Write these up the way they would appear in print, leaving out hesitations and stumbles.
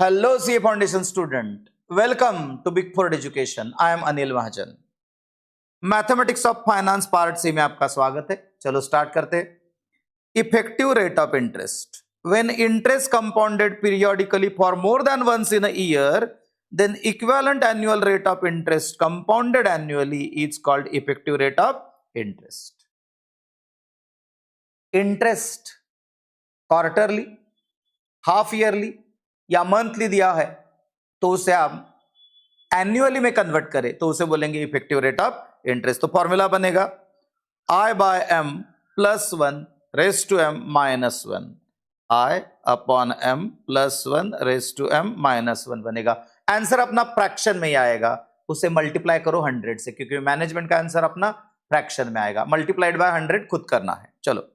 Hello, CA Foundation student. Welcome to Big Four Education. I am Anil Mahajan. Mathematics of finance part C में आपका स्वागत है. चलो start करते. Effective rate of interest. When interest compounded periodically for more than once in a year, then equivalent annual rate of interest compounded annually is called effective rate of interest. Interest quarterly, half yearly या monthly दिया है तो उसे आप annually में convert करें तो उसे बोलेंगे इफेक्टिव रेट ऑफ इंटरेस्ट. तो फॉर्मूला बनेगा I by m plus 1 raise to m minus 1. I upon m plus 1 raise to m minus 1 बनेगा. आंसर अपना फ्रैक्शन में ही आएगा. उसे मल्टीप्लाई करो 100 से, क्योंकि मैनेजमेंट का आंसर अपना फ्रैक्शन में आएगा. मल्टीप्लाइड बाय 100 खुद करना है. चलो,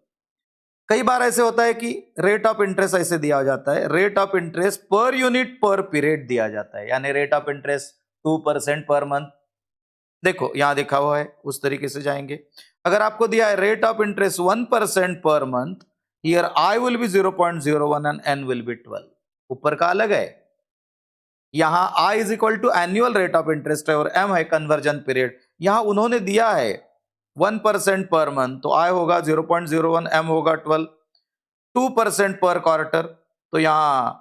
कई बार ऐसे होता है कि रेट ऑफ इंटरेस्ट ऐसे दिया जाता है, rate of interest per unit पर पीरियड दिया जाता है, यानी rate of interest 2% per month. देखो यहां देखा हुआ है, उस तरीके से जाएंगे. अगर आपको दिया है रेट ऑफ इंटरेस्ट 1% पर month, here I will be 0.01 and n will be 12. ऊपर का अलग है. यहां I is equal to annual rate of interest है और एम है कन्वर्जन पीरियड. यहां उन्होंने दिया है 1% पर मंथ, तो आई होगा 0.01, एम होगा 12. 2% पर क्वार्टर, तो यहां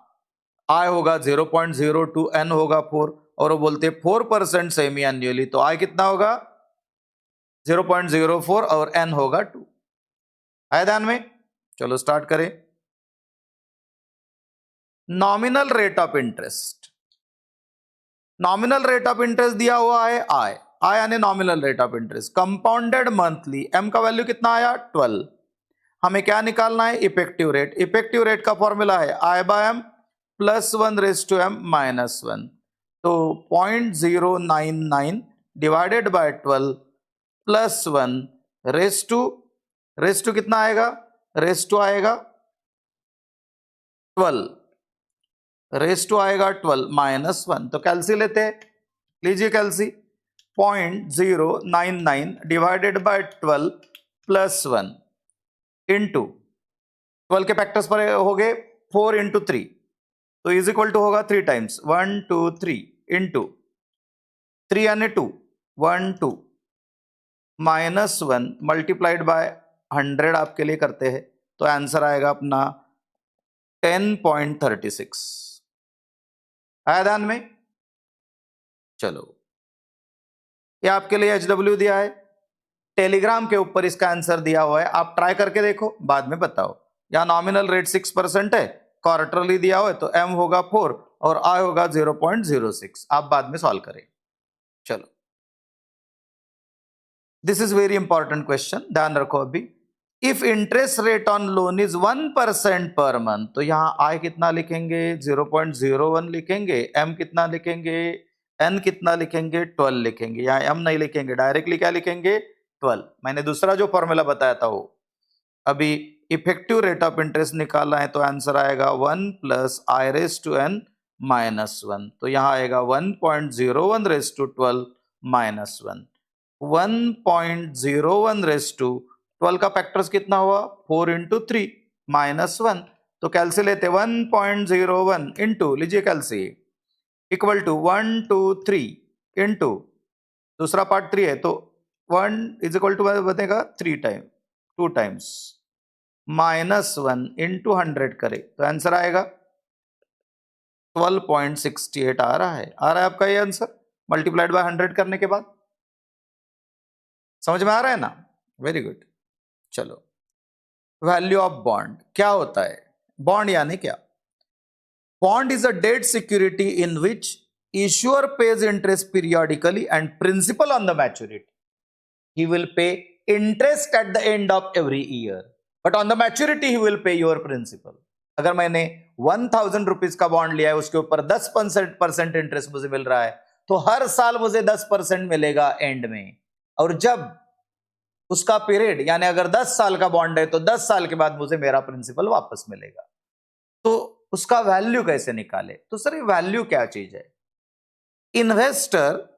आई होगा 0.02, एन होगा 4. और वो बोलते 4% सेमी एन्युअली, तो आई कितना होगा 0.04 और एन होगा 2. आया ध्यान में. चलो स्टार्ट करें. Nominal rate of interest. Nominal rate of interest दिया हुआ है आई यानी nominal rate of interest. Compounded monthly, m का वैल्यू कितना आया 12. हमें क्या निकालना है इफेक्टिव रेट. इफेक्टिव रेट का फॉर्मूला है I by m plus 1 raise to m minus 1. तो 0.099 divided by 12 plus 1 raise to कितना आएगा, रेस टू आएगा 12, रेस टू आएगा 12 माइनस 1. तो कैल्सी लेते हैं, लीजिए कैल्सी. 0.099 डिवाइडेड बाय 12 प्लस 1 इंटू 12 के फैक्टर्स पर हो गए 4 इंटू 3, तो इज इक्वल टू होगा 3 टाइम्स 1 2 3 इंटू 3 यानी 2 1 2 माइनस 1 मल्टीप्लाइड बाय 100 आपके लिए करते हैं, तो आंसर आएगा अपना 10.36. आया ध्यान में. चलो, ये आपके लिए HW दिया है, टेलीग्राम के ऊपर इसका आंसर दिया हुआ है. आप ट्राई करके देखो, बाद में बताओ. या नॉमिनल रेट 6% है, क्वार्टरली दिया हुआ है, तो m होगा 4 और i होगा 0.06. आप बाद में सॉल्व करें. चलो, this is very important question, ध्यान रखो. अभी if interest rate on loan is 1% पर मंथ, तो यहां i कितना लिखेंगे 0.01 लिखेंगे, m कितना लिखेंगे, n कितना लिखेंगे 12 लिखेंगे. यहाँ m नहीं लिखेंगे, डायरेक्टली क्या लिखेंगे 12. मैंने दूसरा जो फॉर्मूला बताया था वो. अभी इफेक्टिव रेट ऑफ इंटरेस्ट निकालना है, तो आंसर आएगा 1 plus I raise to N minus 1. तो यहाँ आएगा 1.01 raise to 12 minus 1. 1.01 raise to 12 का फैक्टर्स कितना हुआ 4 इंटू 3 माइनस 1. तो कैल्सी लेते 1.01 इंटू, लीजिए कैल्सी, इक्वल टू 1 2 3 इंटू दूसरा पार्ट 3 है, तो 1 इज इक्वल टू बनेगा 3 टाइम 2 टाइम्स माइनस 1 इंटू 100 करे, तो आंसर आएगा 12.68 आ रहा है. आपका ये आंसर मल्टीप्लाइड बाय 100 करने के बाद. समझ में आ रहा है ना. Very good. चलो, वैल्यू ऑफ बॉन्ड क्या होता है. बॉन्ड यानी क्या. Bond is a debt security in which issuer pays interest periodically and principal on the maturity. He will pay interest at the end of every year, but on the maturity he will pay your principal. अगर मैंने 1000 rupees का bond लिया है, उसके ऊपर 10% interest मुझे मिल रहा है, तो हर साल मुझे 10% मिलेगा एंड में. और जब उसका पीरियड, यानी अगर 10 साल का बॉन्ड है, तो 10 साल के बाद मुझे मेरा प्रिंसिपल वापस मिलेगा. तो उसका वैल्यू कैसे निकाले. तो सर ये वैल्यू क्या चीज है. Investor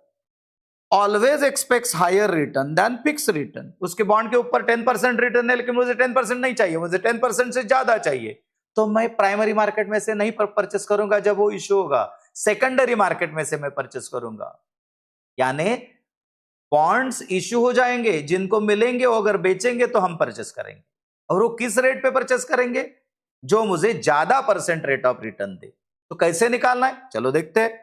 always expects higher return than fix return. उसके बॉन्ड के ऊपर 10% रिटर्न है, लेकिन मुझे 10% नहीं चाहिए, मुझे 10% से ज्यादा चाहिए. तो मैं प्राइमरी मार्केट में से नहीं परचेस करूंगा जब वो इशू होगा, सेकेंडरी मार्केट में से मैं परचेस करूंगा। यानी बॉन्ड्स इशू हो जाएंगे, जिनको मिलेंगे वो अगर बेचेंगे तो हम परचेस करेंगे, और वो किस रेट पे परचेस करेंगे, जो मुझे ज्यादा परसेंट रेट ऑफ रिटर्न दे। तो कैसे निकालना है, चलो देखते हैं।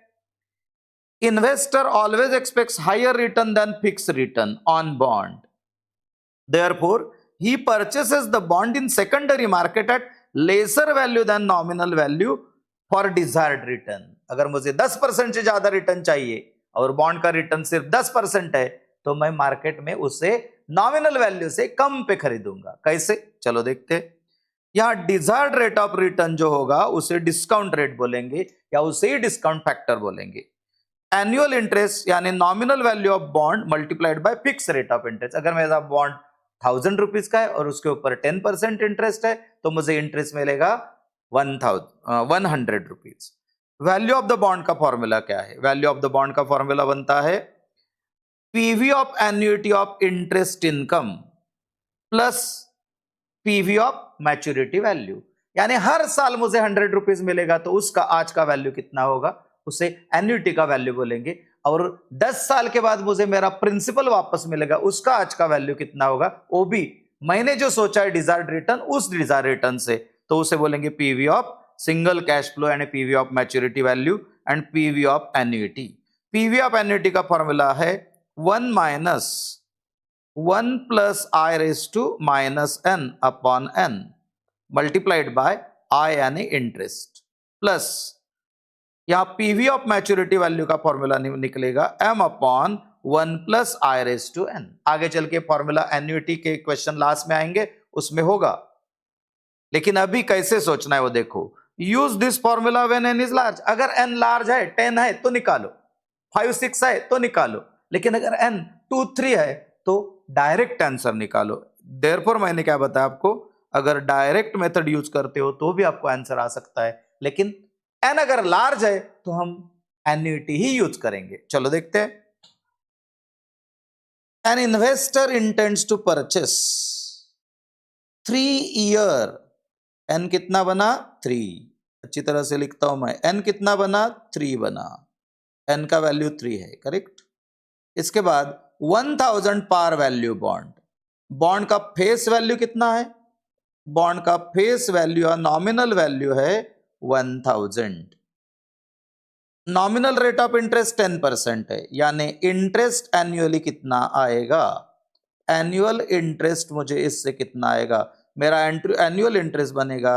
Investor always expects higher return than fix return on bond, therefore he purchases the bond in secondary market at lesser value than nominal value for desired return। अगर मुझे 10% से ज्यादा रिटर्न चाहिए और बॉन्ड का रिटर्न सिर्फ 10% है, तो मैं मार्केट में उसे नॉमिनल वैल्यू से कम पे खरीदूंगा। कैसे, चलो देखते हैं। यहां डिजायर्ड रेट ऑफ रिटर्न जो होगा उसे डिस्काउंट रेट बोलेंगे, या उसे ही डिस्काउंट फैक्टर बोलेंगे। एनुअल इंटरेस्ट यानी nominal value of bond multiplied by fix rate of interest. अगर मेरा बॉन्ड 1000 रुपीज का है और उसके ऊपर 10% इंटरेस्ट है, तो मुझे इंटरेस्ट मिलेगा 100 rupees. Value of the bond का फॉर्मूला क्या है, वैल्यू ऑफ द बॉन्ड का फॉर्मूला बनता है PV of annuity of interest income plus PV of maturity value. यानी हर साल मुझे 100 रुपीज मिलेगा, तो उसका आज का वैल्यू कितना होगा, उसे एन्युइटी का वैल्यू बोलेंगे। और 10 साल के बाद मुझे मेरा प्रिंसिपल वापस मिलेगा, उसका आज का वैल्यू कितना होगा, वो भी मैंने जो सोचा है डिजायर्ड रिटर्न, उस डिजायर्ड रिटर्न से, तो उसे बोलेंगे PV of single cash flow यानी PV of maturity value and PV of annuity. PV of annuity का फॉर्मूला है 1 minus 1 plus I raise to minus n upon n multiplied by आई यानी interest, plus यहां PV of maturity value का formula निकलेगा m upon 1 plus I raise to n। आगे चल के formula annuity के क्वेश्चन लास्ट में आएंगे, उसमें होगा, लेकिन अभी कैसे सोचना है वो देखो। Use this formula when n is large. अगर n लार्ज है, 10 है तो निकालो, 5 6 है तो निकालो, लेकिन अगर n 2 3 है तो डायरेक्ट आंसर निकालो। देयरफॉर मैंने क्या बताया आपको, अगर डायरेक्ट मेथड यूज करते हो तो भी आपको आंसर आ सकता है, लेकिन n अगर लार्ज है तो हम एन्युइटी ही यूज करेंगे। चलो देखते हैं। An investor intends to purchase 3 year, n कितना बना 3, अच्छी तरह से लिखता हूं मैं, n कितना बना 3 बना, n का वैल्यू 3 है, करेक्ट। इसके बाद 1000 पार वैल्यू बॉन्ड, बॉन्ड का फेस वैल्यू कितना है, बॉन्ड का फेस वैल्यू या नॉमिनल वैल्यू है 1000। नॉमिनल रेट ऑफ इंटरेस्ट 10% है, यानी इंटरेस्ट एनुअली कितना आएगा, एनुअल इंटरेस्ट मुझे इससे कितना आएगा, मेरा एनुअल इंटरेस्ट बनेगा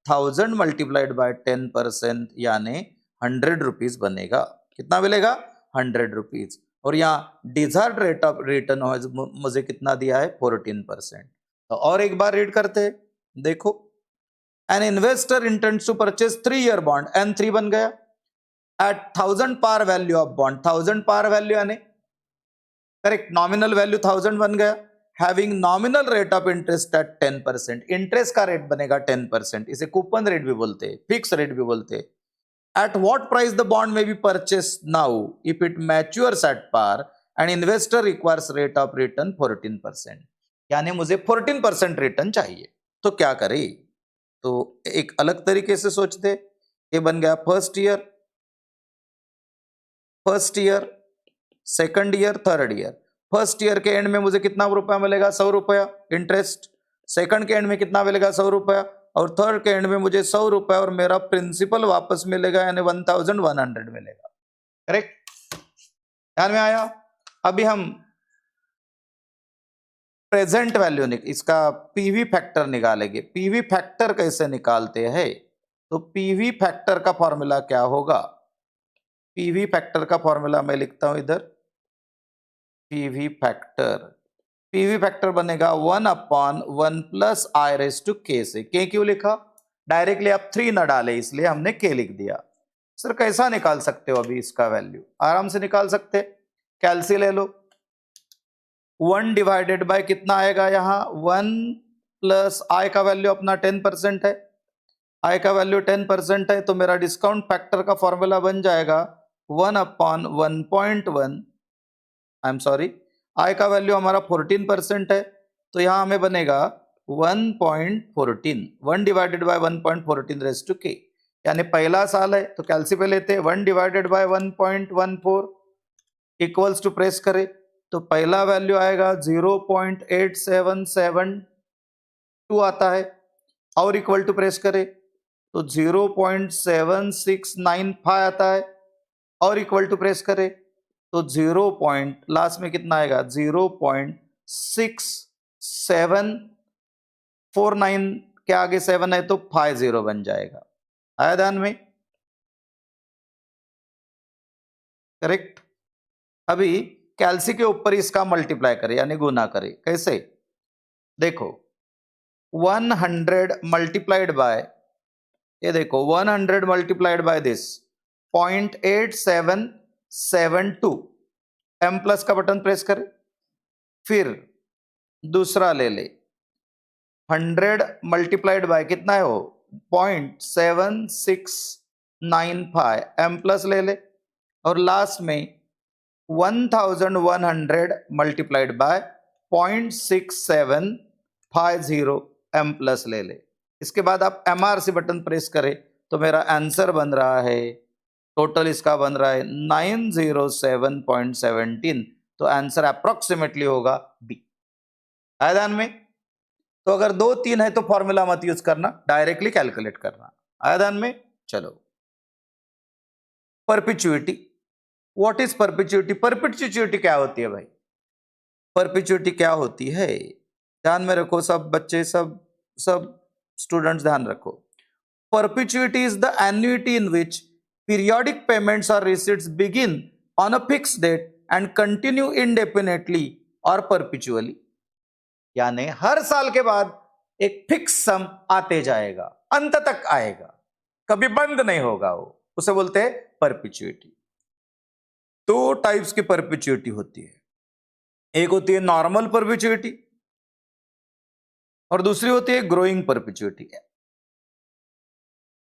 1000 मल्टीप्लाइड बाय 10% यानी 100 रुपीज बनेगा। कितना मिलेगा 100 रुपीज। और यहाँ डिजायर्ड रेट ऑफ रिटर्न मुझे कितना दिया है 14%। तो और एक बार रीड करते हैं, देखो। An investor intends to purchase 3 year bond, N3 बन गया, at 1000 par value of bond, 1000 par value यानी करेक्ट, नॉमिनल वैल्यू 1000 बन गया, having nominal rate of interest at 10%, interest का रेट बनेगा 10%, इसे कूपन रेट भी बोलते हैं, फिक्स रेट भी बोलते हैं। At what price the bond may be purchase now if it matures at par and investor requires rate of return 14%, यानी मुझे 14% रिटर्न चाहिए, तो क्या करें। तो एक अलग तरीके से सोचते, ये बन गया first year, second year, third year. First year के एंड में मुझे कितना रुपया मिलेगा 100 रुपया इंटरेस्ट, सेकंड के एंड में कितना मिलेगा 100 रुपया, और थर्ड के एंड में मुझे 100 रुपया और मेरा प्रिंसिपल वापस मिलेगा, यानी 1100 मिलेगा, करेक्ट। ध्यान में आया। अभी हम प्रेजेंट वैल्यू इसका पीवी फैक्टर निकालेंगे। पीवी फैक्टर कैसे निकालते हैं, तो पीवी फैक्टर का फॉर्मूला क्या होगा, पीवी फैक्टर का फॉर्मूला मैं लिखता हूं इधर, पीवी फैक्टर बनेगा 1 upon 1 plus I raise to k से। के क्यों लिखा, डायरेक्टली आप 3 न डाले इसलिए हमने के लिख दिया। सर कैसा निकाल सकते हो अभी इसका वैल्यू, आराम से निकाल सकते, कैलसी ले लो, 1 डिवाइडेड बाय कितना आएगा यहाँ 1 प्लस आई का वैल्यू अपना 10% है, आई का वैल्यू 10% है, तो मेरा डिस्काउंट फैक्टर का फॉर्मूला बन जाएगा 1 अपॉन 1.1, आई एम सॉरी, आई का वैल्यू हमारा 14% है, तो यहाँ हमें बनेगा 1.14, 1 डिवाइडेड बाय 1.14 रेज टू के, यानी पहला साल है तो कैलसी पे लेते हैं 1 divided by 1.14 equals to press करें तो पहला वैल्यू आएगा 0.8772 आता है, और इक्वल टू प्रेस करें तो 0.7695 आता है, और इक्वल टू प्रेस करें तो लास्ट में कितना आएगा 0.6749 के आगे 7 है तो 50 बन जाएगा। आया ध्यान में? करेक्ट। अभी कैल्सी के ऊपर इसका मल्टीप्लाई करें यानी गुना करें। कैसे? देखो 100 मल्टीप्लाइड बाय, ये देखो 100 multiplied by this 0.8772, m plus का बटन प्रेस करें, फिर दूसरा ले ले 100 मल्टीप्लाइड बाय कितना है वो 0.7695, m प्लस ले ले, और लास्ट में 1100 मल्टीप्लाइड बाय 0.6750, m प्लस ले ले। इसके बाद आप MRC बटन प्रेस करें तो मेरा आंसर बन रहा है, टोटल इसका बन रहा है 907.17, तो आंसर अप्रोक्सीमेटली होगा बी। आया ध्यान में? तो अगर 2 3 है तो फॉर्मूला मत यूज करना, डायरेक्टली कैलकुलेट करना। आया ध्यान में? चलो, परपिचुइटी। What is परपिचुइटी? परपिचुइटी क्या होती है भाई? परपिचुइटी क्या होती है, ध्यान में रखो सब बच्चे, सब स्टूडेंट्स ध्यान रखो। Perpetuity is the annuity in which periodic payments or receipts begin on a fixed date and continue indefinitely or perpetually, यानी हर साल के बाद एक फिक्स सम आते जाएगा, अंत तक आएगा, कभी बंद नहीं होगा, वो उसे बोलते हैं परपिचुइटी। 2 टाइप्स की परपिचुइटी होती है, एक होती है नॉर्मल परपिचुइटी और दूसरी होती है ग्रोइंग परपिचुइटी।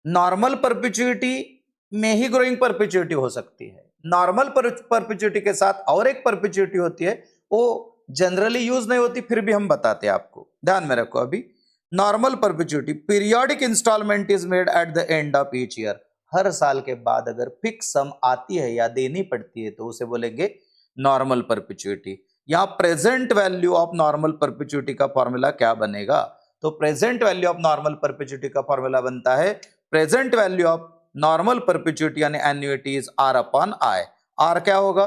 नॉर्मल परपिचुइटी में ही ग्रोइंग परपिचुइटी हो सकती है। नॉर्मल परपिचुइटी के साथ और एक परपिचुइटी होती है, वो जनरली यूज नहीं होती, फिर भी हम बताते हैं आपको, ध्यान में रखो। अभी normal perpetuity, periodic instalment is made at the end of each year, हर साल के बाद अगर फिक्स सम आती है या देनी पड़ती है तो उसे बोलेंगे नॉर्मल परपिचुइटी। यहां प्रेजेंट वैल्यू ऑफ नॉर्मल परपिचुइटी का फॉर्मूला क्या बनेगा? तो प्रेजेंट वैल्यू ऑफ नॉर्मल परपिचुइटी का फॉर्मूला बनता है, प्रेजेंट वैल्यू ऑफ नॉर्मल परपिचुइटी यानी annuity is R upon I। R क्या होगा?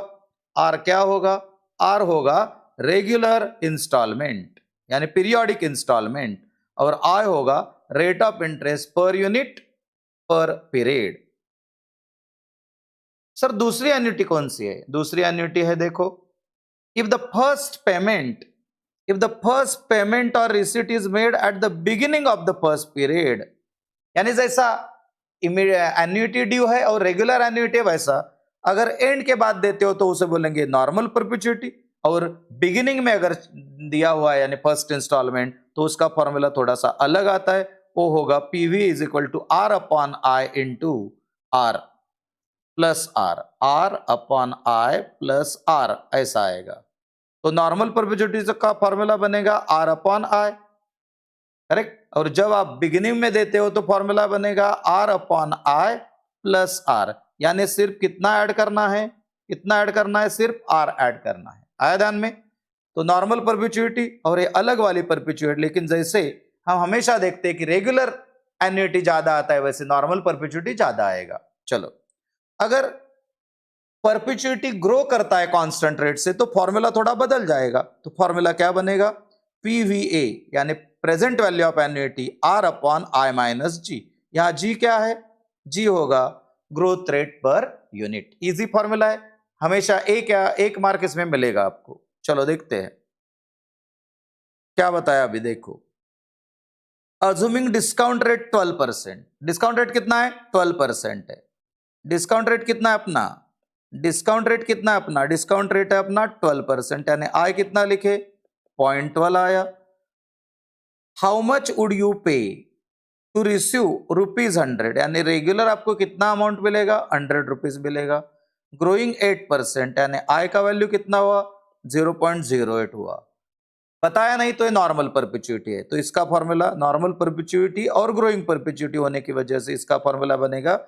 R क्या होगा? R होगा रेगुलर इंस्टॉलमेंट यानी पीरियोडिक इंस्टॉलमेंट, और I होगा rate of interest per unit पर पीरियड। सर दूसरी एन्युइटी कौन सी है? दूसरी एन्युइटी है, देखो, इफ द फर्स्ट पेमेंट और receipt is made at the beginning of the first period, यानी जैसा एन्युइटी ड्यू है और रेगुलर एन्युइटी वैसा अगर एंड के बाद देते हो तो उसे बोलेंगे नॉर्मल परपिचुइटी, और बिगिनिंग में अगर दिया हुआ है यानी फर्स्ट इंस्टॉलमेंट तो उसका फॉर्मूला थोड़ा सा अलग आता है, वो होगा PV is equal to R upon I into R plus R, R upon I plus R, ऐसा आएगा। तो नॉर्मल परपिचुइटी का फॉर्मूला बनेगा R अपॉन I, करेक्ट, और जब आप बिगिनिंग में देते हो तो फॉर्मूला बनेगा R upon I plus R, यानी सिर्फ कितना ऐड करना है? कितना ऐड करना है? सिर्फ R ऐड करना है। आया ध्यान में? तो नॉर्मल परपिचुइटी और ये अलग वाली परपिचुइटी, लेकिन जैसे हम हमेशा देखते हैं कि रेगुलर एन्युइटी ज्यादा आता है वैसे नॉर्मल परपिचुइटी ज्यादा आएगा। चलो, अगर परपिचुइटी ग्रो करता है कांस्टेंट रेट से तो फॉर्मूला थोड़ा बदल जाएगा। तो फॉर्मूला क्या बनेगा? PVA यानी present value of annuity R upon I minus G। यहां G क्या है? G होगा growth rate per unit. Easy formula है, हमेशा एक मार्क इसमें मिलेगा आपको। चलो देखते हैं क्या बताया। अभी देखो, assuming discount rate 12%, discount rate कितना है? 12% है। डिस्काउंट रेट कितना है अपना? डिस्काउंट रेट कितना है अपना? डिस्काउंट रेट है अपना 12%, यानी I कितना लिखे? 0.12 आया। हाउ मच वुड यू पे टू रिसीव ₹100, यानी रेगुलर आपको कितना अमाउंट मिलेगा? 100 रुपीज मिलेगा। ग्रोइंग 8%, यानी I का वैल्यू कितना हुआ? 0.08 हुआ। बताया नहीं तो ये नॉर्मल परपेचुइटी है। तो इसका फॉर्मूला नॉर्मल परपेचुइटी और ग्रोइंग परपेचुइटी होने की वजह से इसका फॉर्मूला बनेगा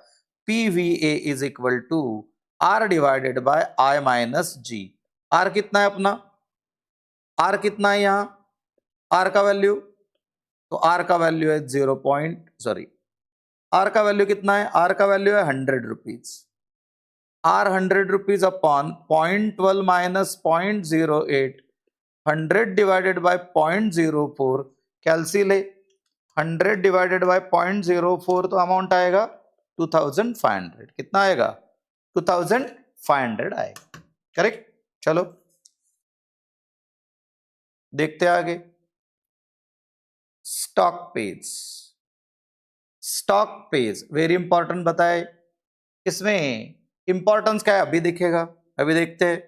PVA is equal to R divided by I minus g. R कितना है अपना, R कितना है यहाँ, R का वैल्यू, तो R का वैल्यू है R का वैल्यू कितना है, R का वैल्यू है 100 rupees. R 100 rupees upon 0.12 minus 0.08, 100 divided by 0.04, कैलसी ले 100 डिवाइडेड बाय 0.04 तो अमाउंट आएगा 2500। कितना आएगा, 2500 आएगा। करेक्ट। चलो देखते आगे। Stock page, stock page very important बताए। इसमें इंपॉर्टेंस क्या है अभी दिखेगा, अभी देखते हैं।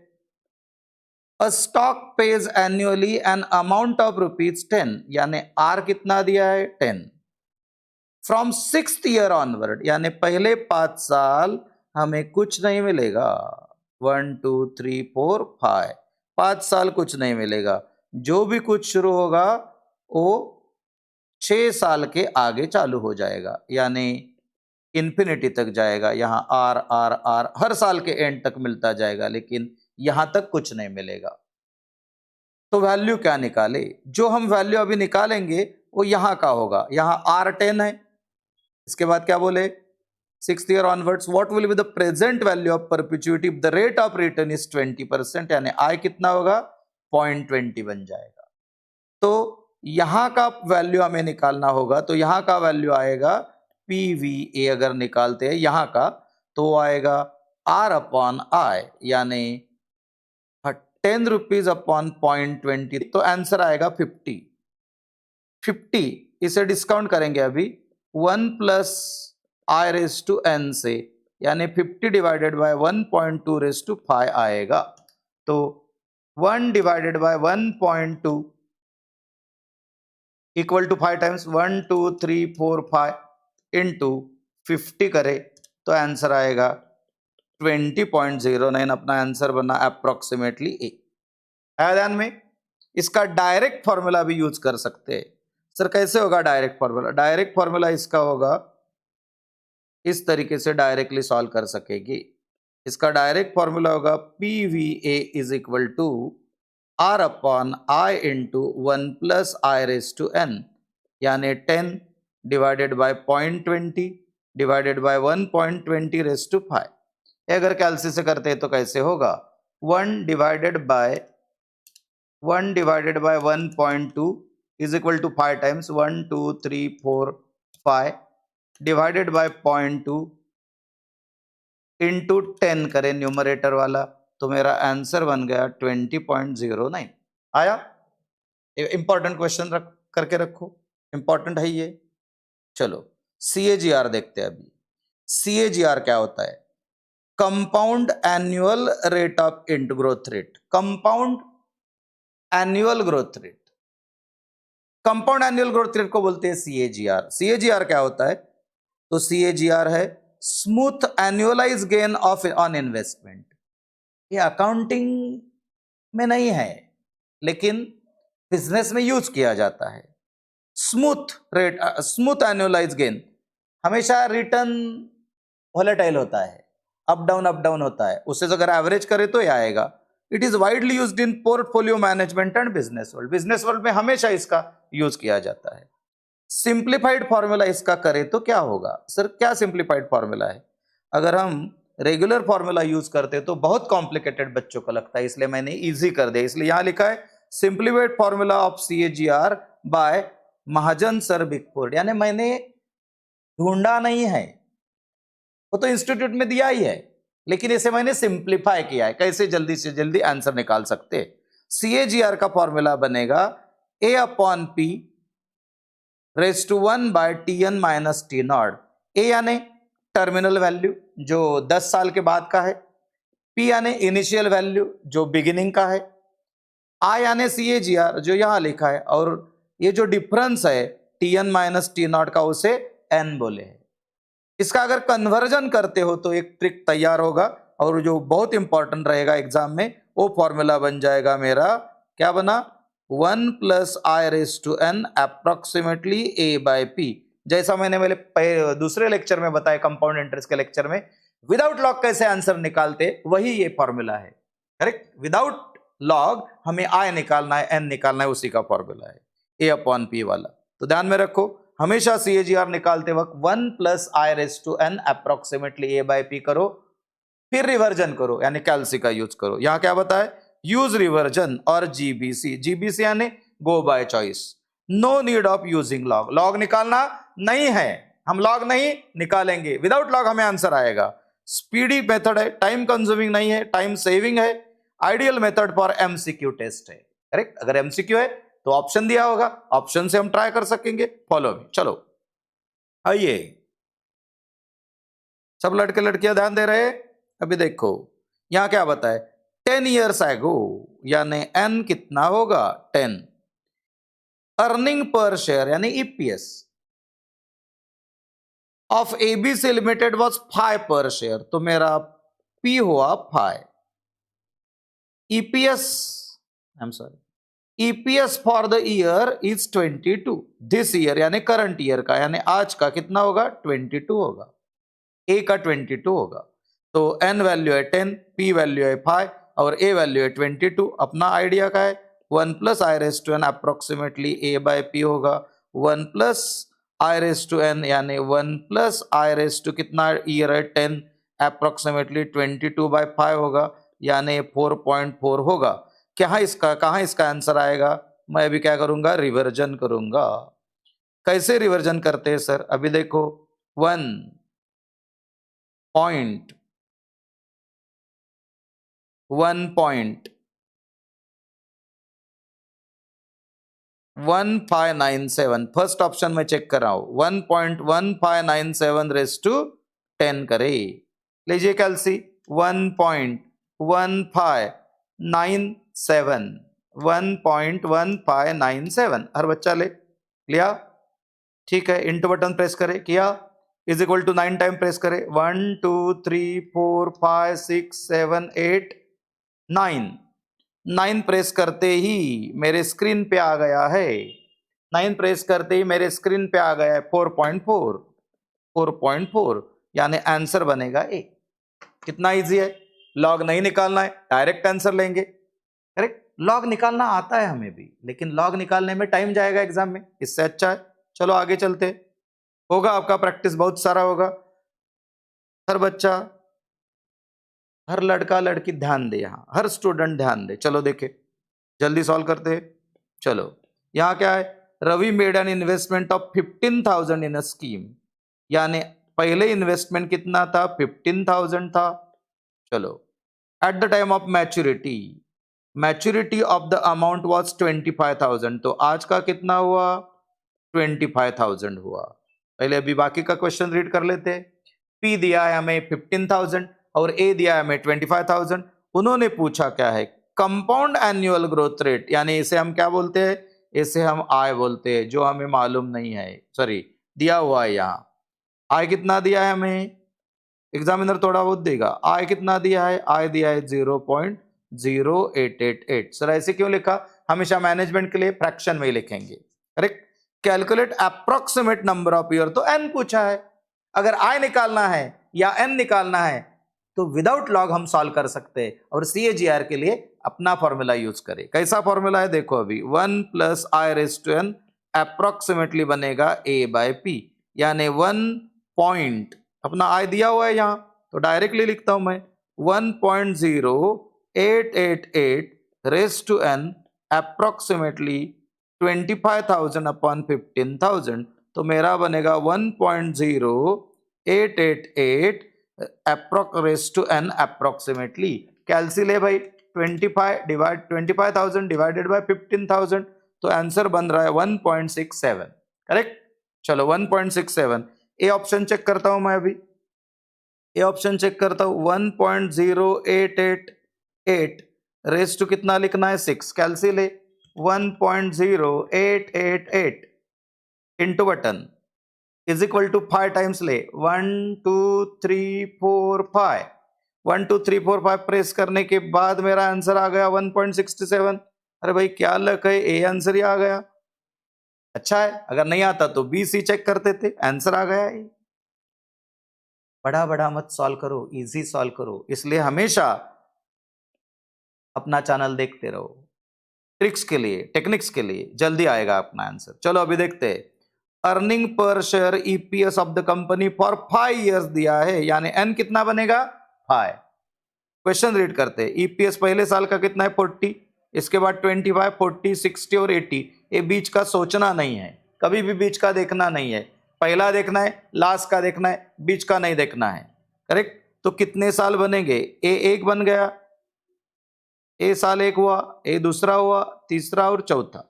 A stock page annually an amount of ₹10, यानी आर कितना दिया है 10, फ्रॉम 6th ईयर ऑनवर्ड, यानी पहले 5 साल हमें कुछ नहीं मिलेगा। 1 2 3 4 5, 5 साल कुछ नहीं मिलेगा। जो भी कुछ शुरू होगा वो 6 साल के आगे चालू हो जाएगा, यानी इन्फिनिटी तक जाएगा। यहां आर आर आर हर साल के एंड तक मिलता जाएगा, लेकिन यहां तक कुछ नहीं मिलेगा। तो वैल्यू क्या निकाले, जो हम वैल्यू अभी निकालेंगे वो यहां का होगा। यहां आर 10 है, इसके बाद क्या बोले 6th year onwards, what will be the present value of perpetuity if the rate of return is 20%, यानी आई कितना होगा 0.20 बन जाएगा। तो यहां का वैल्यू हमें निकालना होगा, तो यहां का वैल्यू आएगा PVA, अगर निकालते हैं यहां का तो आएगा R अपॉन I, यानी 10 रुपीज अपॉन 0.20, तो आंसर आएगा 50। इसे डिस्काउंट करेंगे अभी 1 plus I raise to n से, यानी 50 डिवाइडेड बाय 1.2 रेस टू 5 आएगा। तो 1 divided by 1.2 equal to 5 times 1 2 3 4 5 into 50 करे तो आंसर आएगा 20.09। अपना आंसर बना अप्रोक्सीमेटली ए। है ध्यान में। इसका डायरेक्ट फॉर्मूला भी यूज कर सकते हैं। सर कैसे होगा डायरेक्ट फॉर्मूला, डायरेक्ट फॉर्मूला इसका होगा इस तरीके से, डायरेक्टली सॉल्व कर सकेगी। इसका डायरेक्ट फॉर्मूला होगा PVA is equal to R upon I into 1 plus I raise to n, यानी 10 divided by 0.20 divided by 1.20 raise to 5। अगर कैलसी से करते हैं तो कैसे होगा, 1 divided by 1.2 is equal to 5 times 1 2 3 4 5 divided by 0.2 into 10 करें न्यूमरेटर वाला, तो मेरा आंसर बन गया 20.09। आया। इंपॉर्टेंट क्वेश्चन करके रखो, इंपॉर्टेंट है ये। चलो CAGR देखते हैं अभी। CAGR क्या होता है, compound annual rate of growth rate, compound annual growth rate, compound annual growth rate को बोलते हैं CAGR। CAGR क्या होता है, तो CAGR है smooth annualise gain of on investment. ये अकाउंटिंग में नहीं है, लेकिन बिजनेस में यूज किया जाता है। Smooth rate, smooth annualise gain, हमेशा रिटर्न वोलेटाइल होता है, अप डाउन होता है, उससे अगर एवरेज करें तो ये आएगा। It is widely used in portfolio management and business world, business world में हमेशा इसका यूज किया जाता है। सिंप्लीफाइड फॉर्मूला इसका करें तो क्या होगा, सर क्या सिंप्लीफाइड फॉर्मूला है। अगर हम रेगुलर फॉर्मूला यूज करते तो बहुत कॉम्प्लिकेटेड बच्चों को लगता है, इसलिए मैंने इजी कर दिया। इसलिए यहां लिखा है simplified formula of CAGR by Mahajan sir big four, यानी मैंने ढूंढा नहीं है, वो तो इंस्टीट्यूट में दिया ही है, लेकिन इसे मैंने सिंप्लीफाई किया है। कैसे जल्दी से जल्दी आंसर निकाल सकते। CAGR का फॉर्मूला बनेगा A upon P raise to 1 by TN minus T0। A यानी टर्मिनल वैल्यू जो 10 साल के बाद का है, P यानी इनिशियल वैल्यू जो बिगिनिंग का है, I यानी CAGR जो यहां लिखा है, और ये जो डिफरेंस है TN माइनस T0 का उसे N बोले है। इसका अगर कन्वर्जन करते हो तो एक ट्रिक तैयार होगा, और जो बहुत इंपॉर्टेंट रहेगा एग्जाम में, वो फॉर्मूला बन जाएगा मेरा, क्या बना 1 plus I raise to n approximately A by P. जैसा मैंने मेरे दूसरे लेक्चर में बताया, कंपाउंड इंटरेस्ट के लेक्चर में, विदाउट लॉग कैसे आंसर निकालते, वही ये फॉर्मूला है। करेक्ट, विदाउट लॉग हमें आई निकालना है, एन निकालना है, उसी का फॉर्मूला है ए अपॉन पी वाला। तो ध्यान में रखो, हमेशा CAGR निकालते वक्त 1 plus I raise to n approximately A by P करो, फिर रिवर्जन करो, यानी कैलसी का यूज करो। यहां क्या बताए, यूज रिवर्जन और GBC। GBC यानी go by choice, no need of using log. Log निकालना नहीं है, हम लॉग नहीं निकालेंगे, विदाउट लॉग हमें आंसर आएगा। स्पीडी मेथड है, टाइम कंज्यूमिंग नहीं है, टाइम सेविंग है, ideal method for MCQ test है। करेक्ट, अगर MCQ है तो ऑप्शन दिया होगा, ऑप्शन से हम ट्राई कर सकेंगे। फॉलो मी, चलो आइए, सब लड़के लड़कियां ध्यान दे रहे हैं। अभी देखो यहां क्या बताए, 10 years ago, यानी एन कितना होगा 10, अर्निंग पर शेयर यानी EPS of ABC limited was 5 पर शेयर, तो मेरा P हुआ 5। EPS, I am sorry, EPS for the year is 22, this year यानी करंट ईयर का, यानी आज का कितना होगा 22 होगा, ए का 22 होगा। तो एन वैल्यू है 10, पी वैल्यू है 5 और ए वैल्यू है 22। अपना आइडिया का है 1 plus I raise to n approximately A by P होगा, 1 plus I raise to n यानी 1 प्लस आई रेस टू कितना ईयर है 10 अप्रोक्सीमेटली 22 बाय 5 होगा, यानी 4.4 होगा। कहाँ इसका आंसर आएगा, मैं अभी क्या करूंगा, रिवर्जन करूंगा। कैसे रिवर्जन करते हैं सर, अभी देखो 1.1597, फर्स्ट ऑप्शन में चेक कर रहा हूं, 1.1597 रेस टू 10 करे। लीजिए कैलसी 1.1597 हर बच्चा लिया, ठीक है। इंटू बटन प्रेस करे, किया, is equal to 9 time press करे, 1 2 3 4 5 6 7 8 9 प्रेस करते ही मेरे स्क्रीन पे आ गया है, 9 प्रेस करते ही मेरे स्क्रीन पे आ गया है 4.4, यानी आंसर बनेगा ए। कितना इजी है, लॉग नहीं निकालना है, डायरेक्ट आंसर लेंगे। करेक्ट, लॉग निकालना आता है हमें भी, लेकिन लॉग निकालने में टाइम जाएगा एग्जाम में, इससे अच्छा है चलो आगे चलते, होगा आपका प्रैक्टिस बहुत सारा होगा। हर बच्चा, हर लड़का लड़की ध्यान दे, यहां हर स्टूडेंट ध्यान दे। चलो देखे, जल्दी सॉल्व करते हैं। चलो यहां क्या है, Ravi made an investment of 15,000 in a scheme, यानी पहले इन्वेस्टमेंट कितना था 15,000 था। चलो at the time of maturity of the amount was 25,000, तो आज का कितना हुआ 25,000 हुआ। पहले अभी बाकी का क्वेश्चन रीड कर लेते हैं। पी दिया है हमें 15,000 और ए दिया है हमें 25,000। उन्होंने पूछा क्या है, कंपाउंड एनुअल ग्रोथ रेट, यानी इसे हम क्या बोलते हैं, इसे हम आय बोलते हैं, जो हमें मालूम नहीं है, सॉरी दिया हुआ है यहाँ। आय कितना दिया है हमें, एग्जामिनर थोड़ा बहुत देगा, आय कितना दिया है, आय दिया है 0.0888। सर ऐसे क्यों लिखा, हमेशा मैनेजमेंट के लिए फ्रैक्शन में ही लिखेंगे। Correct, calculate approximate number of year, तो एन पूछा है, अगर आई निकालना है या एन निकालना है तो विदाउट लॉग हम सॉल्व कर सकते हैं, और CAGR के लिए अपना फॉर्मूला यूज करें। कैसा फॉर्मूला है देखो, अभी 1 plus I raise to n approximately बनेगा ए बाय पी, यानी 1 पॉइंट, अपना आई दिया हुआ है यहाँ तो डायरेक्टली लिखता हूं मैं, 1.0888 raise to n approximately 25,000 upon 15,000, तो मेरा बनेगा 1.0888 raise to n approximately. Calci ले भाई, 25,000 डिवाइडेड बाय 15,000, तो आंसर बन रहा है 1.67। करेक्ट, चलो 1.67। ए ऑप्शन चेक करता हूं मैं, अभी ए ऑप्शन चेक करता हूं, 1.0888 रेस टू कितना लिखना है 6, कैलसी ले 1.0888 into button is equal to 5 times ले, 1 2 3 4 5, 1 2 3 4 5 प्रेस करने के बाद मेरा आंसर आ गया 1.67। अरे भाई क्या लक है, ए आंसर ही आ गया। अच्छा है, अगर नहीं आता तो बी सी चेक करते थे, आंसर आ गया। बड़ा बड़ा मत सॉल्व करो, इजी सॉल्व करो। इसलिए हमेशा अपना चैनल देखते रहो, ट्रिक्स के लिए, टेक्निक्स के लिए, जल्दी आएगा अपना आंसर। चलो अभी देखते हैं। Earning per share EPS of the company for 5 years दिया है, यानी एन कितना बनेगा 5। क्वेश्चन रीड करते हैं। ईपीएस पहले साल का कितना है 40, इसके बाद 25, 40, 60 और 80। ये बीच का सोचना नहीं है, कभी भी बीच का देखना नहीं है। पहला देखना है, लास्ट का देखना है, बीच का नहीं देखना है। करेक्ट। तो कितने साल बनेंगे, ए एक बन गया, ए साल एक हुआ, ए दूसरा हुआ, तीसरा और चौथा,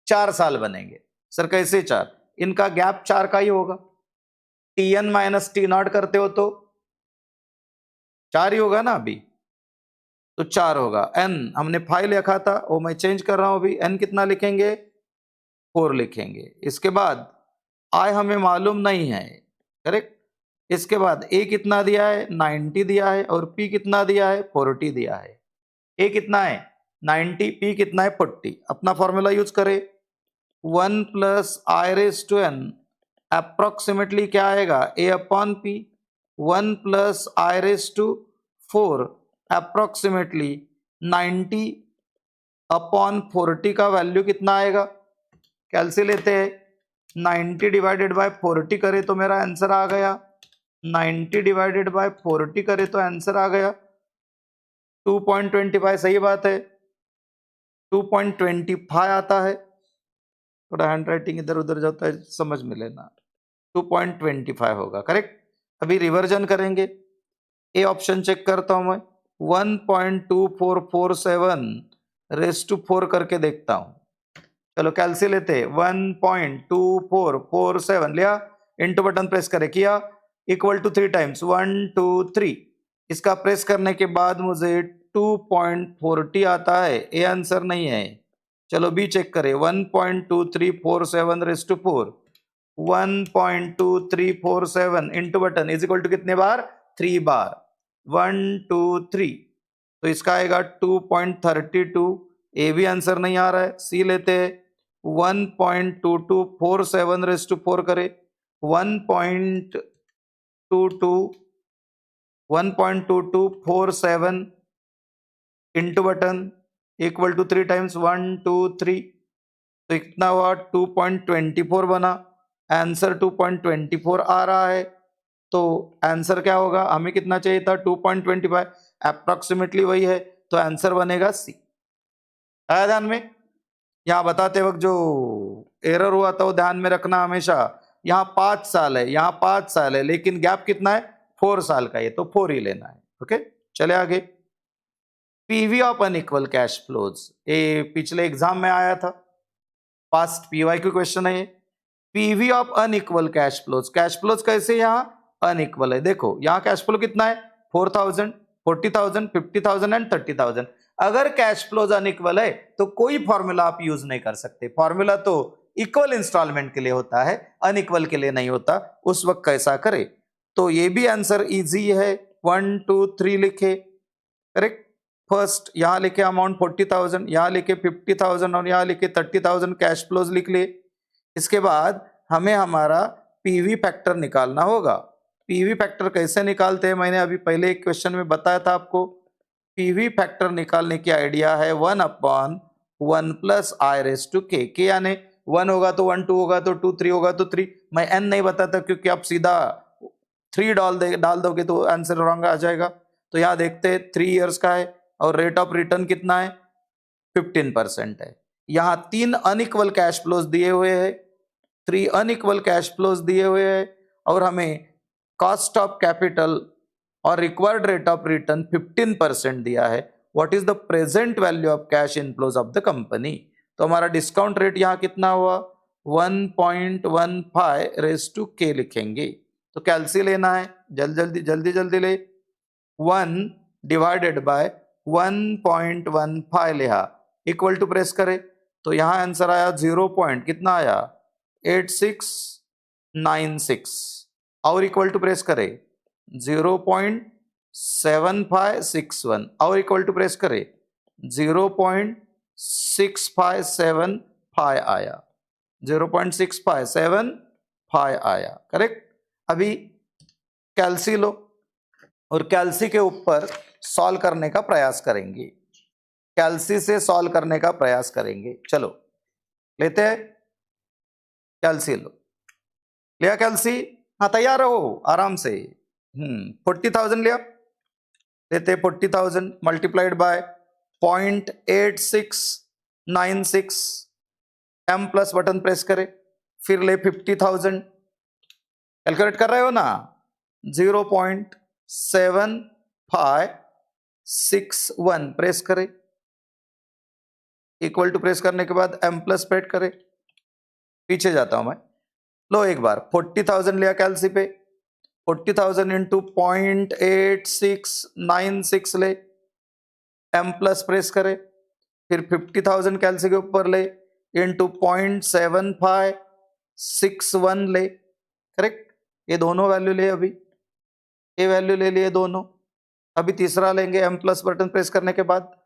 4 साल बनेंगे। सर कैसे 4, इनका गैप 4 का ही होगा। T N minus T naught करते हो तो 4 ही होगा ना अभी, तो 4 होगा। एन हमने 5 लिखा था, वो मैं चेंज कर रहा हूं अभी, एन कितना लिखेंगे 4 लिखेंगे। इसके बाद आई हमें मालूम नहीं है, करेक्ट। इसके बाद ए कितना दिया है 90 दिया है, और पी कितना दिया है 40 दिया है। ए कितना है 90, पी कितना है 40। अपना फॉर्मूला यूज करें, 1 plus I raise to n approximately क्या आएगा a upon p, 1 plus I raise to 4 approximately 90 upon 40 का वैल्यू कितना आएगा, कैलसी लेते हैं। 90 डिवाइडेड बाय 40 करे तो मेरा आंसर आ गया, 90 डिवाइडेड बाय 40 करे तो आंसर आ गया 2.25। सही बात है, 2.25 आता है। थोड़ा हैंड राइटिंग इधर उधर जाता है, समझ में लेना। 2.25 होगा, करेक्ट। अभी रिवर्जन करेंगे, ए ऑप्शन चेक करता हूं मैं, 1.2447 रेस टू 4 करके देखता हूं। चलो कैलसी लेते हैं, 1.2447 लिया, इंटू बटन प्रेस करे, किया, इक्वल टू 3 टाइम्स, 1 2 3। इसका प्रेस करने के बाद मुझे 2.40 आता है, ए आंसर नहीं है। चलो बी चेक करें, 1.2347 raise to 4, 1.2347 into button is equal to कितने बार 3 बार, 1 2 3। तो इसका आएगा 2.32। ए भी आंसर नहीं आ रहा है। सी लेते हैं, 1.2247 रेस टू 4 करे, 1.2247 into button equal to 3 times, 1 2 3। तो इतना हुआ 2.24 बना, आंसर 2.24 आ रहा है। तो आंसर क्या होगा, हमें कितना चाहिए था 2.25, अप्रोक्सीमेटली वही है, तो आंसर बनेगा सी। आया ध्यान में। यहां बताते वक्त जो एरर हुआ था वो ध्यान में रखना हमेशा। यहाँ 5 साल है, यहाँ 5 साल है, लेकिन गैप कितना है 4 साल का है, तो 4 ही लेना है। ओके चले आगे। PV of unequal cash flows, ये पिछले एग्जाम में आया था, पास्ट पीवाईक्यू क्वेश्चन है ये। PV of unequal cash flows, cash flows कैसे यहाँ अनइक्वल है। देखो यहाँ कैश फ्लो कितना है 4000, 40,000, 50,000 एंड 30,000। अगर कैश फ्लोज अनइक्वल है तो कोई फॉर्मूला आप यूज नहीं कर सकते। फॉर्मूला तो इक्वल इंस्टॉलमेंट के लिए होता है, अनइक्वल के लिए नहीं होता। उस वक्त कैसा करे, तो ये भी आंसर इजी है। 1 2 3 लिखे, करेक्ट। फर्स्ट यहाँ लिखे अमाउंट 40,000, यहाँ लिखे 50,000 और यहाँ लिखे 30,000 कैश फ्लोज लिख लिए। इसके बाद हमें हमारा पीवी फैक्टर निकालना होगा। पीवी फैक्टर कैसे निकालते हैं, मैंने अभी पहले एक क्वेश्चन में बताया था आपको। पीवी फैक्टर निकालने की आइडिया है 1/1 प्लस आई रेस टू के। के यानी 1 होगा तो 1, 2 होगा तो 2, 3 होगा तो 3। मैं एन नहीं बताता क्योंकि आप सीधा 3 डाल दोगे तो आंसर रॉन्ग आ जाएगा। तो यहाँ देखते हैं 3 इयर्स का है और रेट ऑफ रिटर्न कितना है 15% है। यहाँ 3 अनइक्वल कैश फ्लोज दिए हुए हैं, 3 अनइक्वल कैश फ्लोज दिए हुए हैं, और हमें कॉस्ट ऑफ कैपिटल और रिक्वायर्ड रेट ऑफ रिटर्न 15% दिया है। What is the present value of cash inflows of the company. तो हमारा डिस्काउंट रेट यहाँ कितना हुआ 1.15 रेस टू के लिखेंगे। तो कैलसी लेना है, जल्दी ले। 1 डिवाइडेड बाय 1.15 लिया, इक्वल टू प्रेस करे तो यहाँ आंसर आया 0 पॉइंट कितना आया 8696, और इक्वल टू प्रेस करे 0.7561, और इक्वल टू प्रेस करे 0.7561। 0.657 आया, 0.657 आया, करेक्ट। अभी कैल्सी लो और कैल्सी के ऊपर सॉल्व करने का प्रयास करेंगे, कैल्सी से सॉल्व करने का प्रयास करेंगे। चलो लेते हैं कैल्सी, लो लिया कैल्सी, हाँ तैयार रहो आराम से। 40,000 लिया, लेते 40,000 multiplied by 0.8696, M plus button press करे, फिर ले 50,000, कैलकुलेट कर रहे हो ना, 0.7561 प्रेस करे, इक्वल टू प्रेस करने के बाद एम प्लस पेड करे, पीछे जाता हूं मैं। लो एक बार 40,000 लिया कैल्सी पे, 40,000 इंटू 0.8696 ले, एम प्लस प्रेस करे, फिर 50,000 कैल्सी के ऊपर ले इंटू 0.7561 ले, करेक्ट। ये दोनों वैल्यू ले, अभी ये वैल्यू ले लिए दोनों। अभी तीसरा लेंगे, एम प्लस बटन प्रेस करने के बाद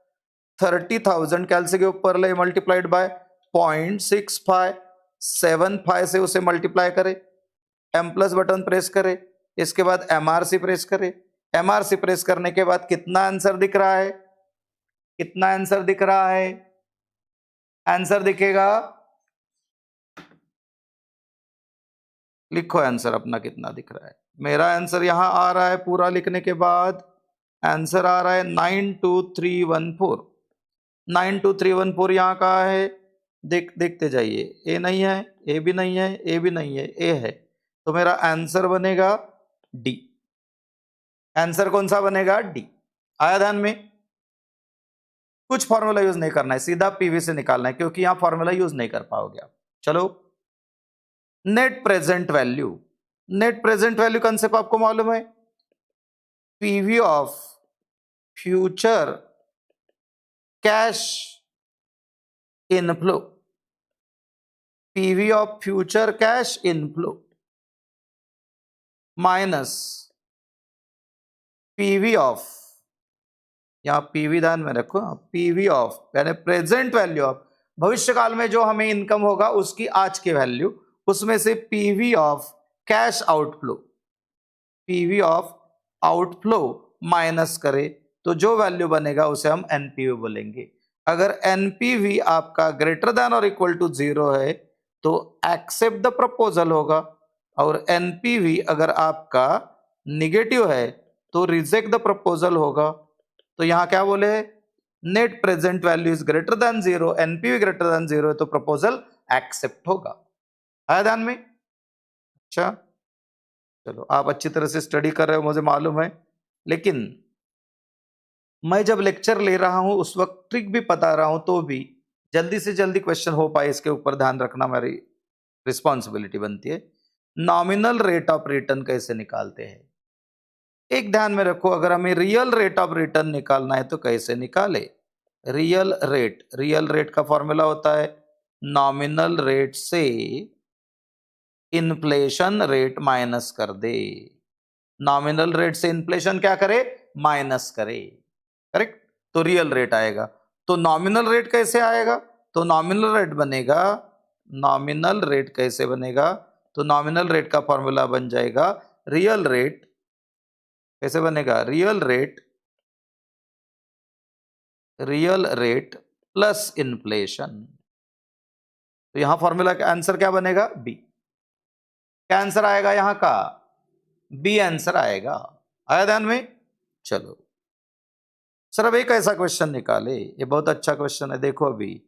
30,000 कैल्सी के ऊपर ले, मल्टीप्लाइड बाय 0.6575 से उसे मल्टीप्लाई करे, एम प्लस बटन प्रेस करे, इसके बाद एमआरसी प्रेस करे। एमआरसी प्रेस करने के बाद कितना आंसर दिख रहा है, कितना आंसर दिख रहा है, आंसर दिखेगा, लिखो आंसर अपना कितना दिख रहा है। मेरा आंसर यहां आ रहा है, पूरा लिखने के बाद आंसर आ रहा है 92314। 92314 यहां का है, देखते जाइए, ए नहीं है, ए भी नहीं है, ए भी नहीं है, ए है, तो मेरा आंसर बनेगा डी। आंसर कौन सा बनेगा, डी। आया ध्यान में, कुछ फॉर्मूला यूज नहीं करना है, सीधा पीवी से निकालना है, क्योंकि यहां फॉर्मूला यूज नहीं कर पाओगे आप। चलो net present value, net present value concept आपको मालूम है, PV of future cash inflow, PV of future cash inflow minus PV of, यहां पीवी ध्यान में रखो, पीवी ऑफ यानी प्रेजेंट वैल्यू ऑफ, भविष्य काल में जो हमें इनकम होगा उसकी आज की वैल्यू, उसमें से PV of cash outflow, PV of outflow minus करे तो जो वैल्यू बनेगा उसे हम एनपीवी बोलेंगे। अगर एनपीवी आपका ग्रेटर देन और इक्वल टू 0 है तो एक्सेप्ट द प्रपोजल होगा, और एनपीवी अगर आपका निगेटिव है तो रिजेक्ट द प्रपोजल होगा। तो यहां क्या बोले, net present value is greater than 0, NPV greater than 0 है तो प्रपोजल एक्सेप्ट होगा। आया ध्यान में? अच्छा चलो, आप अच्छी तरह से स्टडी कर रहे हो मुझे मालूम है, लेकिन मैं जब लेक्चर ले रहा हूं उस वक्त ट्रिक भी बता रहा हूं, तो भी जल्दी से जल्दी क्वेश्चन हो पाए इसके ऊपर ध्यान रखना मेरी रिस्पॉन्सिबिलिटी बनती है। नॉमिनल रेट ऑफ रिटर्न कैसे निकालते हैं, एक ध्यान में रखो, अगर हमें रियल रेट ऑफ रिटर्न निकालना है तो कैसे निकाले। रियल रेट का फॉर्मूला होता है नॉमिनल रेट से इन्फ्लेशन रेट माइनस कर दे, नॉमिनल रेट से इन्फ्लेशन क्या करे, माइनस करे, करेक्ट। तो रियल रेट आएगा। तो नॉमिनल रेट कैसे आएगा, तो नॉमिनल रेट बनेगा, नॉमिनल रेट कैसे बनेगा, तो नॉमिनल रेट का फॉर्मूला बन जाएगा रियल रेट, कैसे बनेगा, रियल रेट प्लस इन्फ्लेशन। तो यहां फॉर्मूला का आंसर क्या बनेगा, बी। क्या आंसर आएगा यहां का, बी आंसर आएगा। आया ध्यान में? चलो सर अब एक ऐसा क्वेश्चन निकाले, ये बहुत अच्छा क्वेश्चन है, देखो अभी,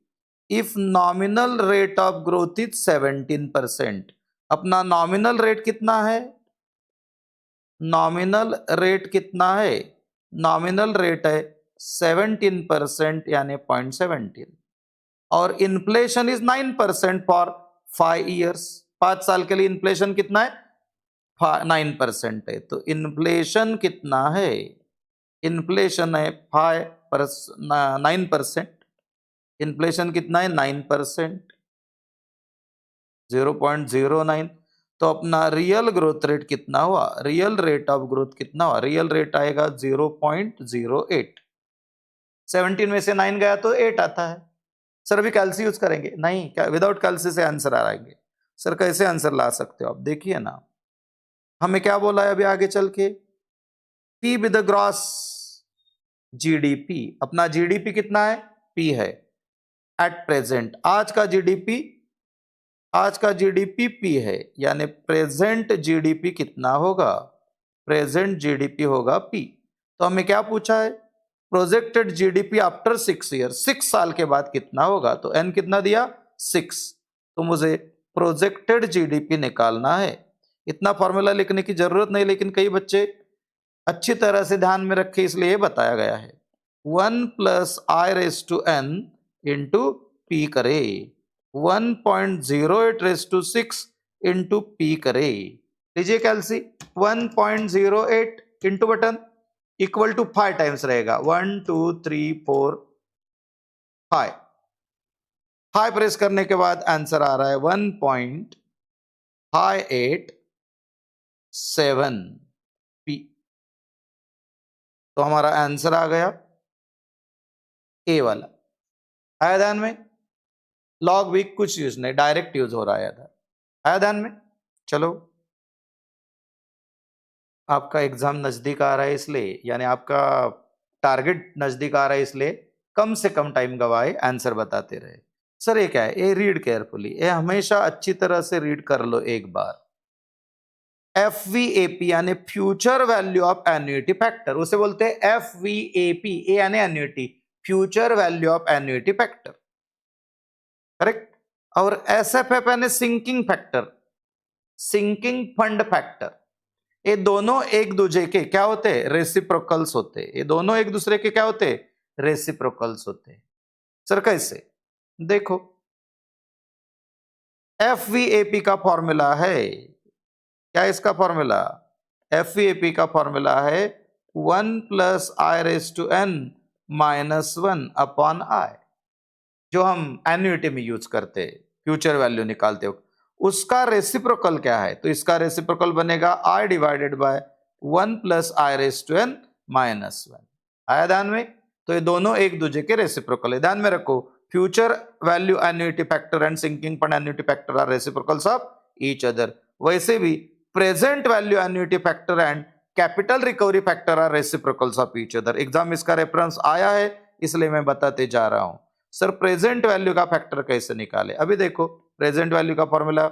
if nominal rate of growth is 17%, अपना नॉमिनल रेट कितना है, नॉमिनल रेट कितना है, नॉमिनल रेट है 17% यानी 0.17, और इन्फ्लेशन इज 9% फॉर 5 ईयर्स, 5 साल के लिए इन्फ्लेशन कितना है, 9% है। तो इन्फ्लेशन कितना है, इन्फ्लेशन है 9%, इन्फ्लेशन कितना है 9%, 0.09। तो अपना रियल ग्रोथ रेट कितना हुआ, रियल रेट ऑफ ग्रोथ कितना हुआ, रियल रेट आएगा 0.08, 17 में से 9 गया तो 8 आता है, सर अभी कैलसी यूज करेंगे? नहीं, क्या विदाउट कैलसी से आंसर आएंगे? सर कैसे आंसर ला सकते हो आप? देखिए ना, हमें क्या बोला है अभी आगे चल के, P with the gross GDP. अपना जीडीपी कितना है? पी है एट प्रेजेंट। आज का जीडीपी पी है, यानी प्रेजेंट जीडीपी कितना होगा? प्रेजेंट जीडीपी होगा पी। तो हमें क्या पूछा है? प्रोजेक्टेड जीडीपी आफ्टर 6 ईयर, 6 साल के बाद कितना होगा? तो एन कितना दिया? 6। तो मुझे प्रोजेक्टेड जीडीपी निकालना है। इतना फॉर्मूला लिखने की जरूरत नहीं, लेकिन कई बच्चे अच्छी तरह से ध्यान में रखे इसलिए बताया गया है। 1 plus I raise to n into P करे, 1.08 रेस टू 6 इंटू पी करे। लीजिए calci, 1.08 into button equal to 5 times रहेगा। 1 2 3 4 5। 5 प्रेस करने के बाद आंसर आ रहा है 1.587 पी। तो हमारा आंसर आ गया ए वाला। आया ध्यान में? लॉग भी कुछ यूज नहीं, डायरेक्ट यूज हो रहा है इधर। आया ध्यान में? चलो, आपका एग्जाम नजदीक आ रहा है इसलिए, यानी आपका टारगेट नजदीक आ रहा है इसलिए कम से कम टाइम गवाए, आंसर बताते रहे। सर ये क्या है? ये रीड केयरफुली, ये हमेशा अच्छी तरह से रीड कर लो एक बार। FVAP यानी future value of annuity factor, उसे बोलते हैं FVAP। ए यानी annuity, future value of annuity factor, correct. और SFF यानी sinking factor, sinking fund factor. ये दोनों एक दूसरे के क्या होते हैं? रेसिप्रोकल्स होते हैं। ये दोनों एक दूसरे के क्या होते हैं? रेसिप्रोकल्स होते हैं। सर कैसे? देखो, FVAP का फॉर्मूला है क्या? इसका फॉर्मूला FVAP का फॉर्मूला है 1 plus I raise to N minus 1 upon I, जो हम एन्युटी में यूज करते हैं फ्यूचर वैल्यू निकालते हो। उसका रेसिप्रोकल क्या है? तो इसका रेसिप्रोकल बनेगा i divided by 1 plus I raise to N minus 1। आया ध्यान में? तो ये दोनों एक दूसरे के रेसिप्रोकल है। ध्यान में रखो, future value annuity factor and sinking fund annuity factor are reciprocals of each other. वैसे भी present value annuity factor and capital recovery factor are reciprocals of each other. Exam इसका रेफरेंस आया है इसलिए मैं बताते जा रहा हूं। सर प्रेजेंट वैल्यू का फैक्टर कैसे निकाले? अभी देखो, प्रेजेंट वैल्यू का फॉर्मूला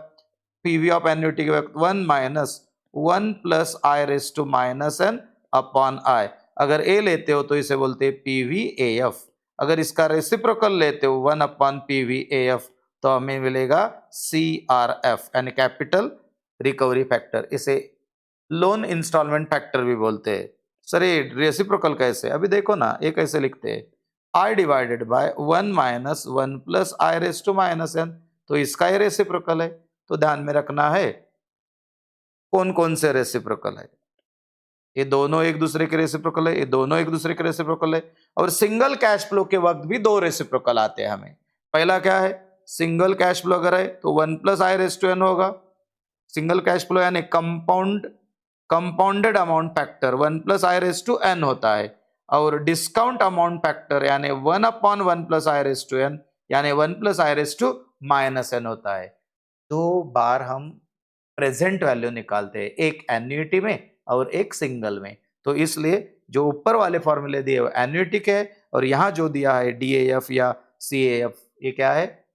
पीवी ऑफ एन्युटी के वक्त 1 minus 1 plus I raise to minus n upon I. अगर ए लेते हो तो इसे बोलते हैं PVAF। अगर इसका रेसिप्रोकल लेते हो 1 अपॉन PVAF तो हमें मिलेगा CRF यानी कैपिटल रिकवरी फैक्टर। इसे लोन इंस्टॉलमेंट फैक्टर भी बोलते हैं। सर ये रेसिप्रोकल कैसे? अभी देखो ना, ये कैसे लिखते हैं? I divided by 1 minus 1 plus I raise to minus n, तो इसका ही रेसिप्रोकल है। तो ध्यान में रखना है कौन कौन से रेसिप्रोकल है। ये दोनों एक दूसरे के रेसिप्रोकल है, ये दोनों एक दूसरे के रेसिप्रोकल है। और सिंगल कैश फ्लो के वक्त भी दो रेसिप्रोकल आते हैं हमें। पहला क्या है? सिंगल कैश फ्लो अगर है तो 1 plus I raise to n होगा। सिंगल कैश फ्लो यानी compounded amount factor 1 plus I raise to n होता है। और डिस्काउंट अमाउंट फैक्टर यानी 1 upon 1 plus I raise to n यानी 1 plus I raise to minus n होता है। दो बार हम प्रेजेंट वैल्यू निकालते हैं, एक एन्युटी में और एक सिंगल में। तो इसलिए जो ऊपर वाले फॉर्मूले दिए वो एन्युटी के है, और यहाँ जो दिया है DAF या CAF ये क्या है?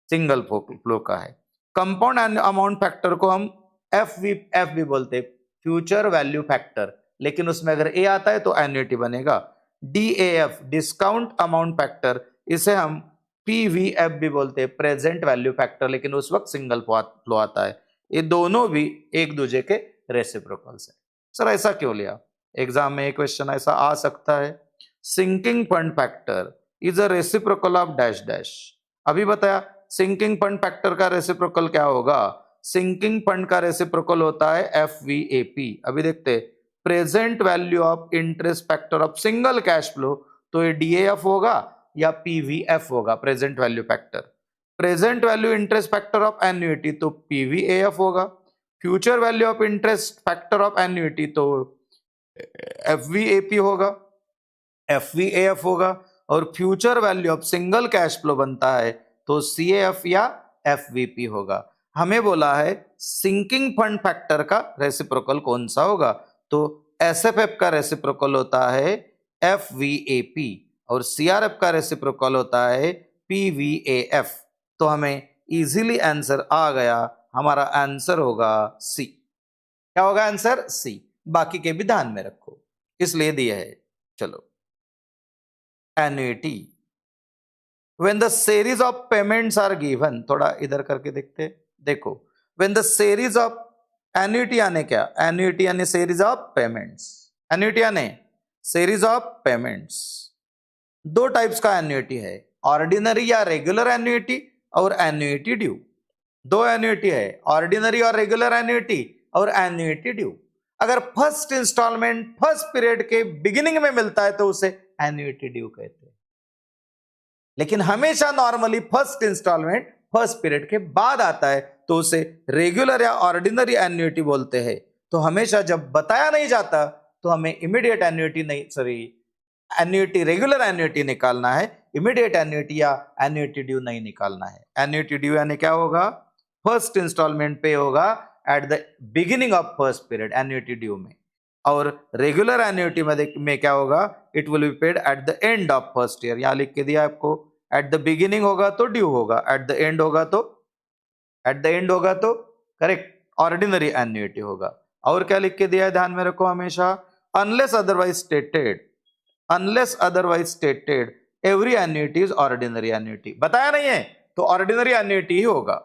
सिंगल फ्लो का है। कंपाउंड अमाउंट फैक्टर को हम FV भी बोलते हैं, फ्यूचर वैल्यू फैक्टर, लेकिन उसमें अगर ए आता है तो एन्युटी बनेगा। DAF डिस्काउंट अमाउंट फैक्टर, इसे हम PVF भी बोलते हैं, प्रेजेंट वैल्यू फैक्टर, लेकिन उस वक्त सिंगल फ्लो आता है। ये दोनों भी एक दूसरे के रेसिप्रोकल्स है। सर ऐसा क्यों लिया? एग्जाम में एक क्वेश्चन ऐसा आ सकता है, sinking fund factor is a reciprocal of dash dash. अभी बताया सिंकिंग फंड फैक्टर का रेसिप्रोकल क्या होगा? सिंकिंग फंड का रेसिप्रोकल होता है FVAP। अभी देखते हैं, present value of interest factor of single cash flow, तो ये DAF होगा या PVF होगा, present value factor. Present value interest factor of annuity तो PVAF होगा। Future value of interest factor of annuity तो FVAP होगा, FVAF होगा। और future value of single cash flow बनता है तो CAF या FVP होगा। हमें बोला है सिंकिंग फंड फैक्टर का रेसिप्रोकल कौन सा होगा, तो SFF का रेसिप्रोकल होता है FVAP और CRF का रेसिप्रोकल होता है PVAF। तो हमें इजीली आंसर आ गया, हमारा आंसर होगा C। क्या होगा आंसर? C। बाकी के भी ध्यान में रखो, इसलिए दिया है। चलो, annuity when the series of payments are given, थोड़ा इधर करके देखते हैं। देखो, when the series of annuity यानी क्या? annuity यानी series of payments, annuity यानी series of payments। दो टाइप्स का एन्युटी है, ऑर्डिनरी या रेगुलर एन्युटी और एन्युटी ड्यू। दो एन्युटी है, ऑर्डिनरी और रेगुलर एन्युटी और एन्युटी ड्यू। अगर फर्स्ट इंस्टॉलमेंट फर्स्ट पीरियड के बिगिनिंग में मिलता है तो उसे एन्युटी ड्यू कहते हैं, लेकिन हमेशा normally first instalment first period के बाद आता है तो उसे रेगुलर या ऑर्डिनरी एन्युटी बोलते हैं। तो हमेशा जब बताया नहीं जाता तो हमें इमीडिएट एन्युटी नहीं, सॉरी, एन्युटी रेगुलर एन्युटी निकालना है, इमीडिएट एन्युटी या एन्युटी ड्यू नहीं निकालना है। एन्युटी ड्यू यानी क्या होगा? फर्स्ट इंस्टॉलमेंट पे होगा eight the beginning of first period annuity due में, और रेगुलर एन्युटी में क्या होगा? It will be paid at the end of first year. यहां लिख के दिया आपको, एट द बिगिनिंग होगा तो ड्यू होगा, एट द एंड होगा तो करेक्ट ऑर्डिनरी एन्युटी होगा। और क्या लिख के दिया है ध्यान में रखो हमेशा, unless otherwise stated every annuity is ordinary annuity. बताया नहीं है तो ऑर्डिनरी एन्युटी ही होगा।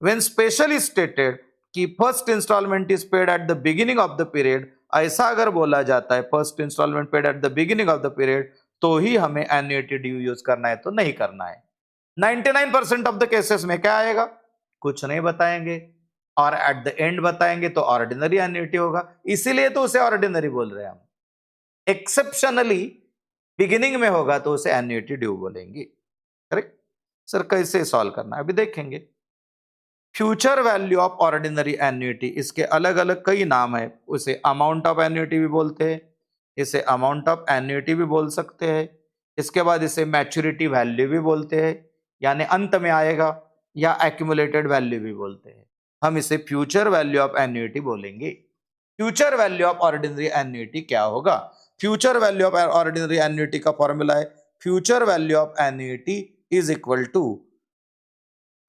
व्हेन स्पेशली स्टेटेड कि first instalment is paid at the beginning of the period, ऐसा अगर बोला जाता है first instalment paid at the beginning of the period, तो ही हमें एन्युटी ड्यू यूज करना है, तो नहीं करना है। 99% ऑफ द केसेस में क्या आएगा? कुछ नहीं बताएंगे, और एट द एंड बताएंगे तो ऑर्डिनरी एन्युटी होगा, इसीलिए तो उसे ऑर्डिनरी बोल रहे हैं हम। एक्सेप्शनली बिगिनिंग में होगा तो उसे एन्युटी ड्यू बोलेंगे। करेक्ट सर, कैसे सॉल्व करना है अभी देखेंगे। Future value of ordinary annuity, इसके अलग अलग कई नाम है। उसे अमाउंट ऑफ एन्युटी भी बोलते हैं, इसे अमाउंट ऑफ एन्युटी भी बोल सकते हैं, इसके बाद इसे मैच्योरिटी वैल्यू भी बोलते हैं, यानी अंत में आएगा, या एक्यूमुलेटेड वैल्यू भी बोलते हैं। हम इसे फ्यूचर वैल्यू ऑफ एन्युटी बोलेंगे। Future value of ordinary annuity क्या होगा? Future value of ordinary annuity का फॉर्मूला है, future value of annuity is equal to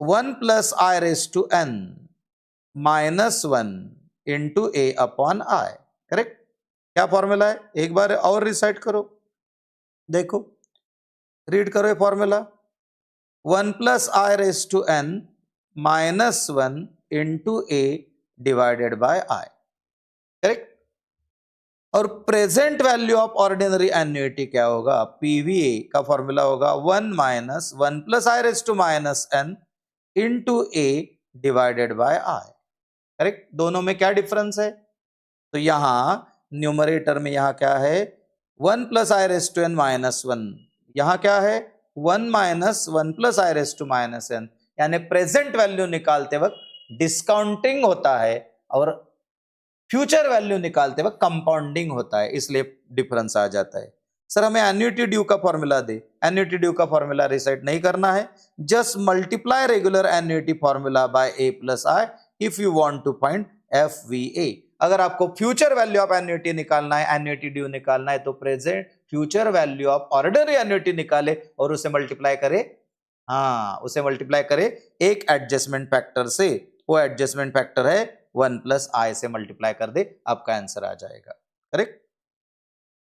1 plus I raised to n minus 1 into a upon I। Correct? क्या formula है? एक बार और recite करो, देखो, रीड करो ये formula, 1 plus I raised to n minus 1 into a divided by I। Correct? और present value of ordinary annuity क्या होगा? PVA का फॉर्मूला होगा 1 minus 1 plus I raised to minus n into a divided by I। Correct? दोनों में क्या difference है? तो यहां न्यूमरेटर में यहां क्या है? 1 plus I raised to n minus 1, यहां क्या है? 1 minus 1 plus I raised to minus n। यानी प्रेजेंट वैल्यू निकालते वक्त डिस्काउंटिंग होता है और फ्यूचर वैल्यू निकालते वक्त कंपाउंडिंग होता है, इसलिए डिफरेंस आ जाता है। सर हमें एन्युटी ड्यू का फॉर्मूला दे, एन्युटी ड्यू का फॉर्मूला रिसाइट नहीं करना है, just multiply regular annuity formula by a plus I if you want to find FVA। अगर आपको फ्यूचर वैल्यू ऑफ एन्युटी निकालना है, एन्युटी ड्यू निकालना है, तो present future value of ordinary annuity निकाले और उसे मल्टीप्लाई करे, हाँ उसे मल्टीप्लाई करे एक एडजस्टमेंट फैक्टर से, वो एडजस्टमेंट फैक्टर है 1 प्लस आई से मल्टीप्लाई कर दे, आपका आंसर आ जाएगा। करेक्ट?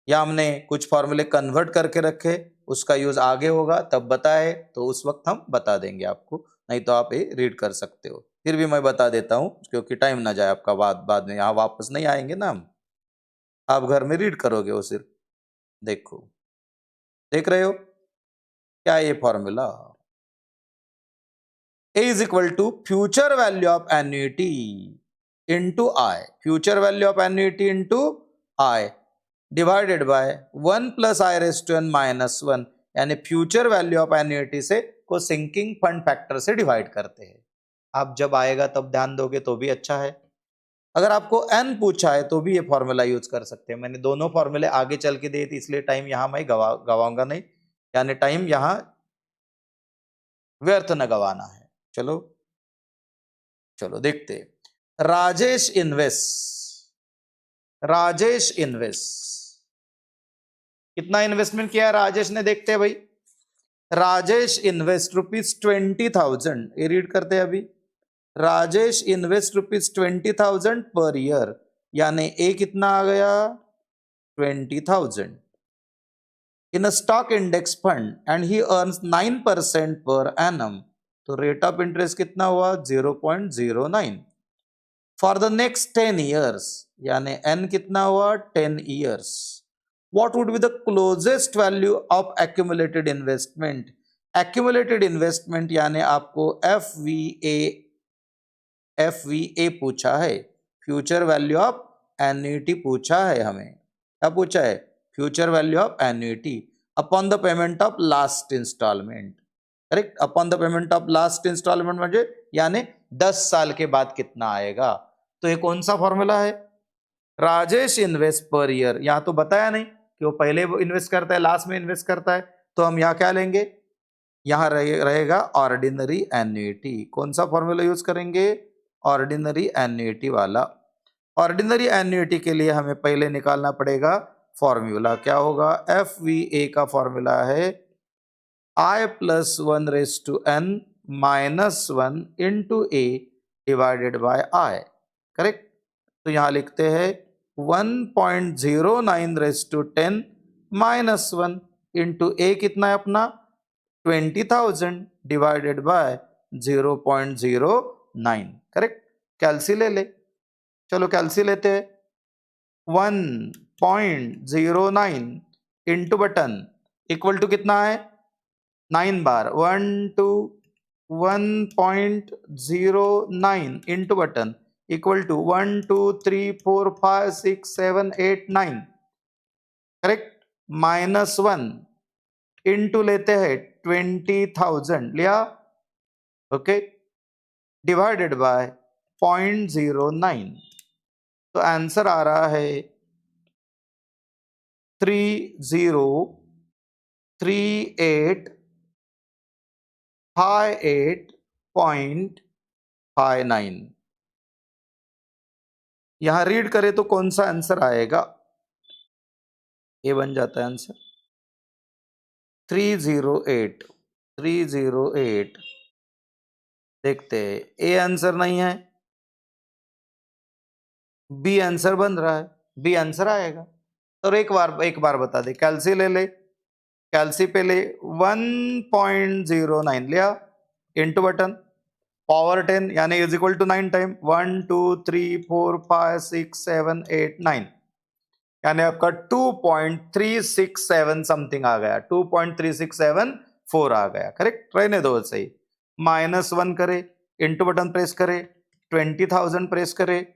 या हमने कुछ फॉर्मूले कन्वर्ट करके रखे, उसका यूज आगे होगा तब बताए तो उस वक्त हम बता देंगे आपको, नहीं तो आप ये रीड कर सकते हो। फिर भी मैं बता देता हूं क्योंकि टाइम ना जाए आपका, बाद में यहाँ वापस नहीं आएंगे ना हम, आप घर में रीड करोगे वो सिर्फ। देखो, देख रहे हो क्या ये formula? A is equal to future value of annuity into I, future value of annuity into I divided by 1 plus I raised to n minus 1, यानी फ्यूचर वैल्यू ऑफ एन्युटी से को सिंकिंग फंड फैक्टर से divide करते हैं। आप जब आएगा तब ध्यान दोगे तो भी अच्छा है, अगर आपको n पूछा है तो भी ये फॉर्मूला यूज कर सकते हैं। मैंने दोनों फॉर्मूले आगे चल के दिए थे, इसलिए टाइम यहां मैं गवाऊंगा नहीं, यानी टाइम यहां व्यर्थ न गवाना है। चलो चलो देखते। राजेश इन्वेस्ट कितना इन्वेस्टमेंट किया है राजेश ने, देखते हैं भाई। राजेश इन्वेस्ट ₹20,000, ये रीड करते हैं अभी। राजेश इन्वेस्ट ₹20,000 पर ईयर, यानी ए कितना आ गया 20,000 in a stock index fund and he earns 9% per annum, तो रेट ऑफ इंटरेस्ट कितना हुआ 0.09 फॉर द नेक्स्ट 10 ईयर्स, यानी एन कितना हुआ 10 years. What would be the closest value of accumulated investment? Accumulated investment यानी आपको FVA पूछा है, फ्यूचर वैल्यू ऑफ एन्युटी पूछा है हमें। क्या पूछा है? Future value of annuity upon the payment of last instalment. Correct, upon the payment of last instalment म्हणजे यानी 10 साल के बाद कितना आएगा। तो ये कौन सा फॉर्मूला है? राजेश इन्वेस्ट पर ईयर, यहां तो बताया नहीं कि वो पहले इन्वेस्ट करता है लास्ट में इन्वेस्ट करता है, तो हम यहाँ क्या लेंगे, यहां रहेगा ऑर्डिनरी एन्युटी। कौन सा फॉर्मूला यूज करेंगे? ऑर्डिनरी एन्युटी वाला। ऑर्डिनरी एन्युटी के लिए हमें पहले निकालना पड़ेगा फॉर्मूला। क्या होगा? FVA का फॉर्मूला है I+1/n -1 × A divided by I। Correct, तो यहां लिखते हैं 1.09 -10 -1 × A कितना है अपना 20,000 डिवाइडेड बाय 0.09। करेक्ट, कैलसी ले ले। चलो कैलसी लेते हैं। 1.09 इंटू बटन इक्वल टू कितना है 9 बार 1 to 1.09 into button equal to 1 2 3 4 5 6 7 8 9। Correct, -1 into लेते हैं 20,000 लिया, ओके, डिवाइडेड बाय 0.09, तो आंसर आ रहा है 303858.59। यहां रीड करें तो कौन सा आंसर आएगा? ये बन जाता है आंसर 308। देखते हैं, ए आंसर नहीं है, बी आंसर बन रहा है, बी आंसर आएगा। तो एक बार बता दे, कैलसी ले ले। कैलसी पे ले 1.09 लिया इंटू बटन पावर 10 यानी इज इक्वल टू 9 टाइम 1 2 3 4 5 6 7 8 9, यानी आपका 2.367 समथिंग आ गया, 2.3674 आ गया। करेक्ट, रहने दो सही। -1 करे, इंटू बटन प्रेस करे, 20,000 प्रेस करे,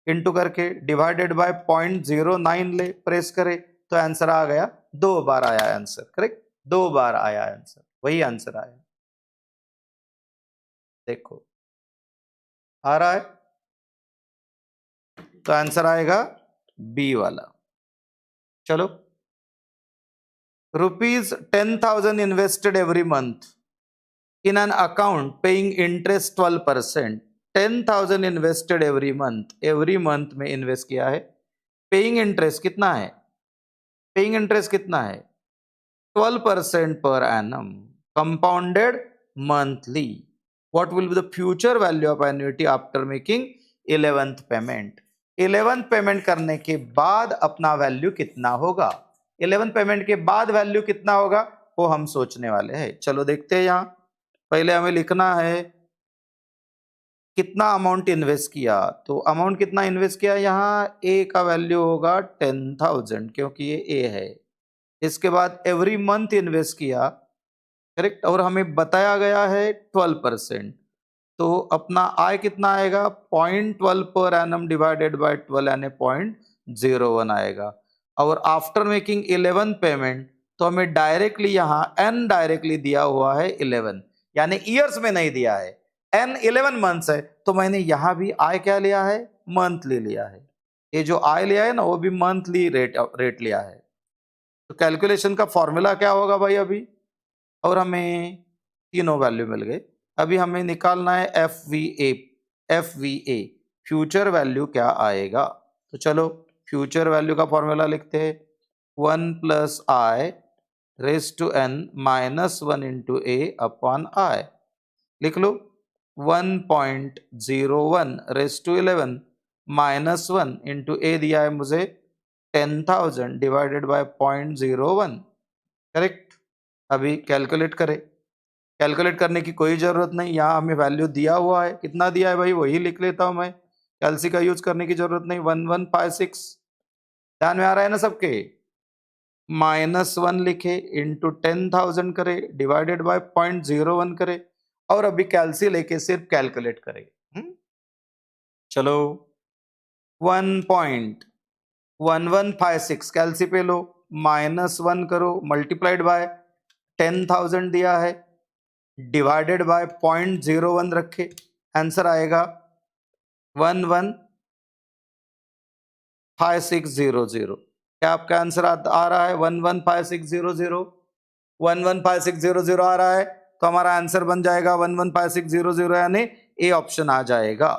इंटू करके डिवाइडेड बाय 0.09 ले प्रेस करे, तो आंसर आ गया 2 बार आया आंसर। करेक्ट, 2 बार आया आंसर, वही आंसर आया। देखो आ रहा है, तो आंसर आएगा बी वाला। चलो, ₹10,000 invested every month in an account paying interest 12%। 10,000 invested every month में इन्वेस्ट किया है। पेइंग इंटरेस्ट कितना है? पेइंग इंटरेस्ट कितना है 12% per annum compounded monthly. What will be the future value of annuity after making 11th payment? 11th payment करने के बाद अपना वैल्यू कितना होगा? 11th पेमेंट के बाद वैल्यू कितना होगा वो हम सोचने वाले हैं। चलो देखते हैं। यहां पहले हमें लिखना है कितना अमाउंट इन्वेस्ट किया, तो अमाउंट कितना इन्वेस्ट किया, यहाँ ए का वैल्यू होगा 10,000 क्योंकि ये ए है। इसके बाद एवरी मंथ इन्वेस्ट किया, करेक्ट, और हमें बताया गया है 12%, तो अपना आय कितना आएगा 0.12 पर एनम डिवाइडेड बाय 12 यानी 0.01 आएगा। और आफ्टर मेकिंग 11 पेमेंट, तो हमें डायरेक्टली यहाँ एन डायरेक्टली दिया हुआ है 11, यानी ईयर्स में नहीं दिया है, एन 11 मंथ्स है, तो मैंने यहां भी आय क्या लिया है मंथली लिया है। ये जो आय लिया है ना वो भी मंथली रेट लिया है। तो कैलकुलेशन का फॉर्मूला क्या होगा भाई अभी, और हमें तीनों वैल्यू मिल गए। अभी हमें निकालना है एफ वी ए फ्यूचर वैल्यू क्या आएगा। तो चलो फ्यूचर वैल्यू का फॉर्मूला लिखते हैं, 1 + i⁻n−1 × a/i। लिख लो 1.01 -1 इंटू ए दिया है मुझे 10,000 डिवाइडेड बाय 0.01। करेक्ट। अभी कैलकुलेट करें। कैलकुलेट करने की कोई जरूरत नहीं, यहाँ हमें वैल्यू दिया हुआ है, कितना दिया है भाई वही लिख लेता हूं मैं, कैलसी का यूज करने की जरूरत नहीं। 1156 ध्यान में आ रहा है ना सबके। -1 लिखे इंटू 10,000 करे डिवाइडेड बाय 0.01 करे, और अभी कैलसी लेके सिर्फ कैलकुलेट करें। चलो 1.1156 कैलसी पे लो, -1 करो मल्टीप्लाइड बाय 10,000 दिया है डिवाइडेड बाय 0.01 रखे, आंसर आएगा 115600। क्या आपका आंसर आ रहा है 115600? 115600 आ रहा है तो हमारा आंसर बन जाएगा 115600, यानी ए ऑप्शन आ जाएगा।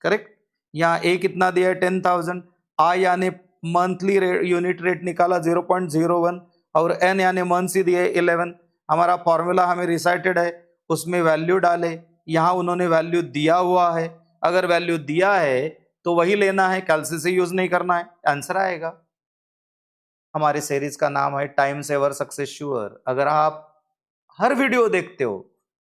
करेक्ट। यहाँ ए कितना दिया है 10,000, आई यानी मंथली यूनिट रेट निकाला 0.01, और एन यानी मंथ्स ही दिए 11। हमारा फॉर्मूला हमें रिसाइटेड है, उसमें वैल्यू डाले, यहाँ उन्होंने वैल्यू दिया हुआ है, अगर वैल्यू दिया है तो वही लेना है, कैलसी से यूज नहीं करना है, आंसर आएगा। हमारे सीरीज का नाम है टाइम सेवर सक्सेस श्योर। अगर आप हर वीडियो देखते हो,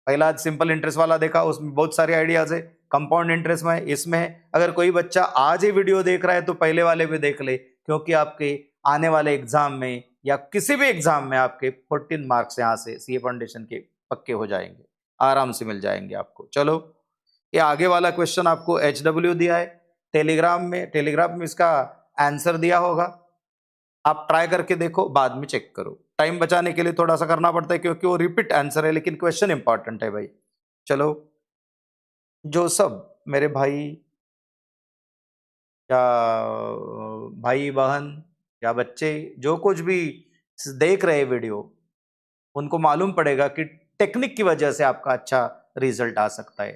पहला आज सिंपल इंटरेस्ट वाला देखा, उसमें बहुत सारे आइडियाज है, कंपाउंड इंटरेस्ट में इसमें है। अगर कोई बच्चा आज ही वीडियो देख रहा है तो पहले वाले भी देख ले, क्योंकि आपके आने वाले एग्जाम में या किसी भी एग्जाम में आपके 14 मार्क्स यहाँ से सीए फाउंडेशन के पक्के हो जाएंगे, आराम से मिल जाएंगे आपको। चलो ये आगे वाला क्वेश्चन आपको HW दिया है, टेलीग्राम में इसका आंसर दिया होगा, आप ट्राई करके देखो, बाद में चेक करो। टाइम बचाने के लिए थोड़ा सा करना पड़ता है क्योंकि वो रिपीट आंसर है, लेकिन क्वेश्चन इंपॉर्टेंट है भाई। चलो जो सब मेरे भाई या भाई बहन या बच्चे जो कुछ भी देख रहे वीडियो, उनको मालूम पड़ेगा कि टेक्निक की वजह से आपका अच्छा रिजल्ट आ सकता है।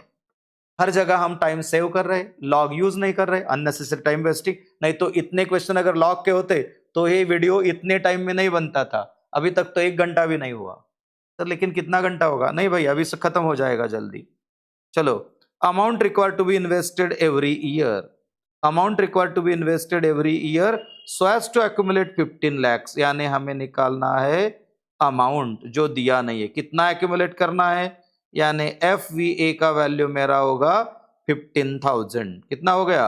हर जगह हम टाइम सेव कर रहे, लॉग यूज नहीं कर रहे, अननेसेसरी टाइम वेस्टिंग। नहीं तो इतने क्वेश्चन अगर लॉग के होते तो ये वीडियो इतने टाइम में नहीं बनता था, अभी तक तो 1 घंटा भी नहीं हुआ सर। लेकिन कितना घंटा होगा, नहीं भाई अभी से खत्म हो जाएगा जल्दी। चलो amount required to be invested every year, amount required to be invested every year so as to accumulate 15 lakhs, यानी हमें निकालना है अमाउंट जो दिया नहीं है, कितना एक्यूमुलेट करना है, यानी FVA का वैल्यू मेरा होगा 15,000। कितना हो गया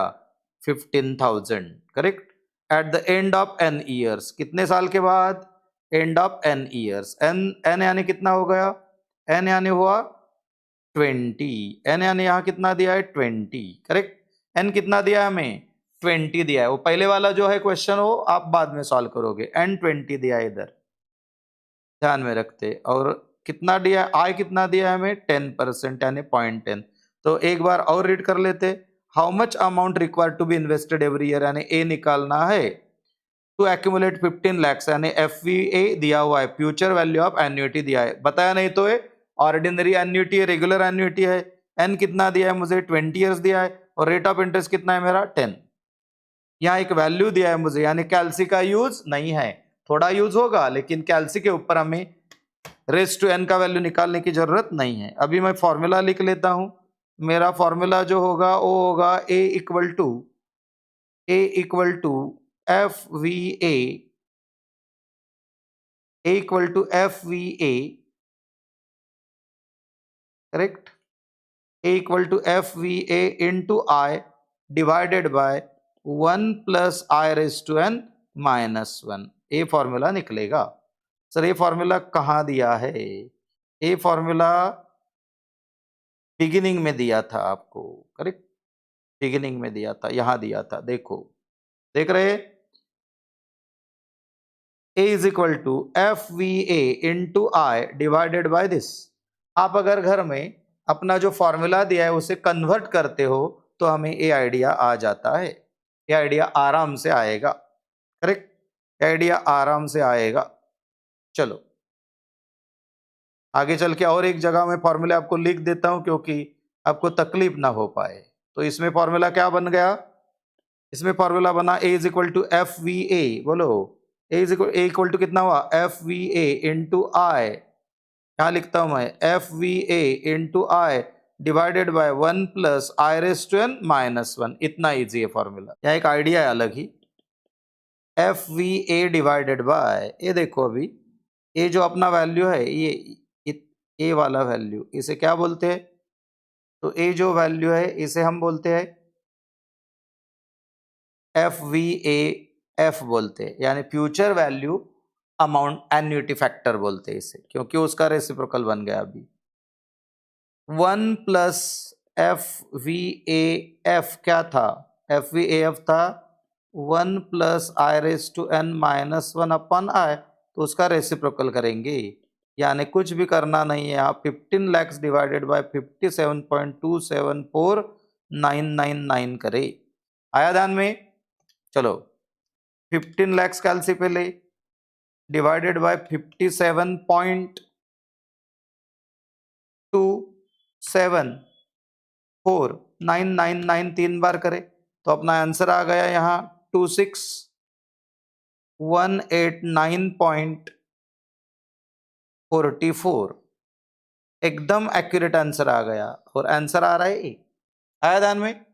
15,000। Correct. Eight the end of n years, कितने साल के बाद, end of n years. n यानी कितना हो गया, n यानी हुआ 20, n यानी यहाँ कितना दिया है 20। करेक्ट। n कितना दिया है हमें 20 दिया है, वो पहले वाला जो है क्वेश्चन वो आप बाद में सॉल्व करोगे। n 20 दिया है इधर, ध्यान में रखते। और कितना दिया, आई कितना दिया है हमें 10% यानी 0.10। तो एक बार और रीड कर लेते, how much amount required to be invested every year, यानी ए निकालना है, टू एक्यूमुलेट 15 lakhs, यानी FVA दिया हुआ है, फ्यूचर वैल्यू ऑफ एन्युटी दिया है, बताया नहीं तो है ऑर्डिनरी एन्युटी है, रेगुलर एन्युटी है। एन कितना दिया है मुझे 20 ईयर्स दिया है, और रेट ऑफ इंटरेस्ट कितना है मेरा 10। यहाँ एक वैल्यू दिया है मुझे, यानी कैलसी का यूज नहीं है, थोड़ा यूज होगा, लेकिन कैलसी के ऊपर हमें रेस टू एन का वैल्यू निकालने की जरूरत नहीं है। अभी मैं फॉर्मूला लिख लेता हूं, मेरा फॉर्मूला जो होगा वो होगा a equal to FVA, A equal to FVA, correct, A equal to FVA into I divided by 1 + i⁻n−1। ये फॉर्मूला निकलेगा। सर ये फॉर्मूला कहाँ दिया है, ये फॉर्मूला बिगिनिंग में दिया था आपको, करेक्ट, बिगिनिंग में दिया था, यहां दिया था, देखो देख रहे, A is equal to FVA into I divided by this. आप अगर घर में अपना जो फॉर्मूला दिया है उसे कन्वर्ट करते हो तो हमें ये आइडिया आ जाता है, ये आइडिया आराम से आएगा। करेक्ट। आइडिया आराम से आएगा। चलो आगे चल के और एक जगह मैं फॉर्मूला आपको लिख देता हूं क्योंकि आपको तकलीफ ना हो पाए। तो इसमें फॉर्मूला क्या बन गया? इसमें फॉर्मूला बना a is equal to F V A. बोलो ए इक्वल टू कितना हुआ? F V A into i. यहां लिखता हूं मैं F V A into i divided by 1 plus I raise to N minus 1। इतना इजी है फॉर्मूला। यहाँ एक आइडिया है अलग ही। F V A divided by, ये देखो अभी ये जो अपना वैल्यू है ये वाला वैल्यू, इसे क्या बोलते हैं? तो ये जो वैल्यू है इसे हम बोलते हैं एफ वी ए एफ बोलते हैं, यानी future value amount annuity factor बोलते हैं इसे, क्योंकि उसका रेसिप्रोकल बन गया अभी। 1 plus F V A F क्या था? एफ वी ए एफ था 1 plus I raise to N minus 1 upon I, तो उसका रेसिप्रोकल करेंगे। यानी कुछ भी करना नहीं है, आप 15 लैक्स डिवाइडेड बाय 57.274999 करे। आया ध्यान में? चलो 15 लैक्स कैल से पहले डिवाइडेड बाय 57.274999 3 बार करे तो अपना आंसर आ गया यहाँ 26189.44। एकदम एक्यूरेट आंसर आ गया, और आंसर आ रहा है। आया ध्यान में?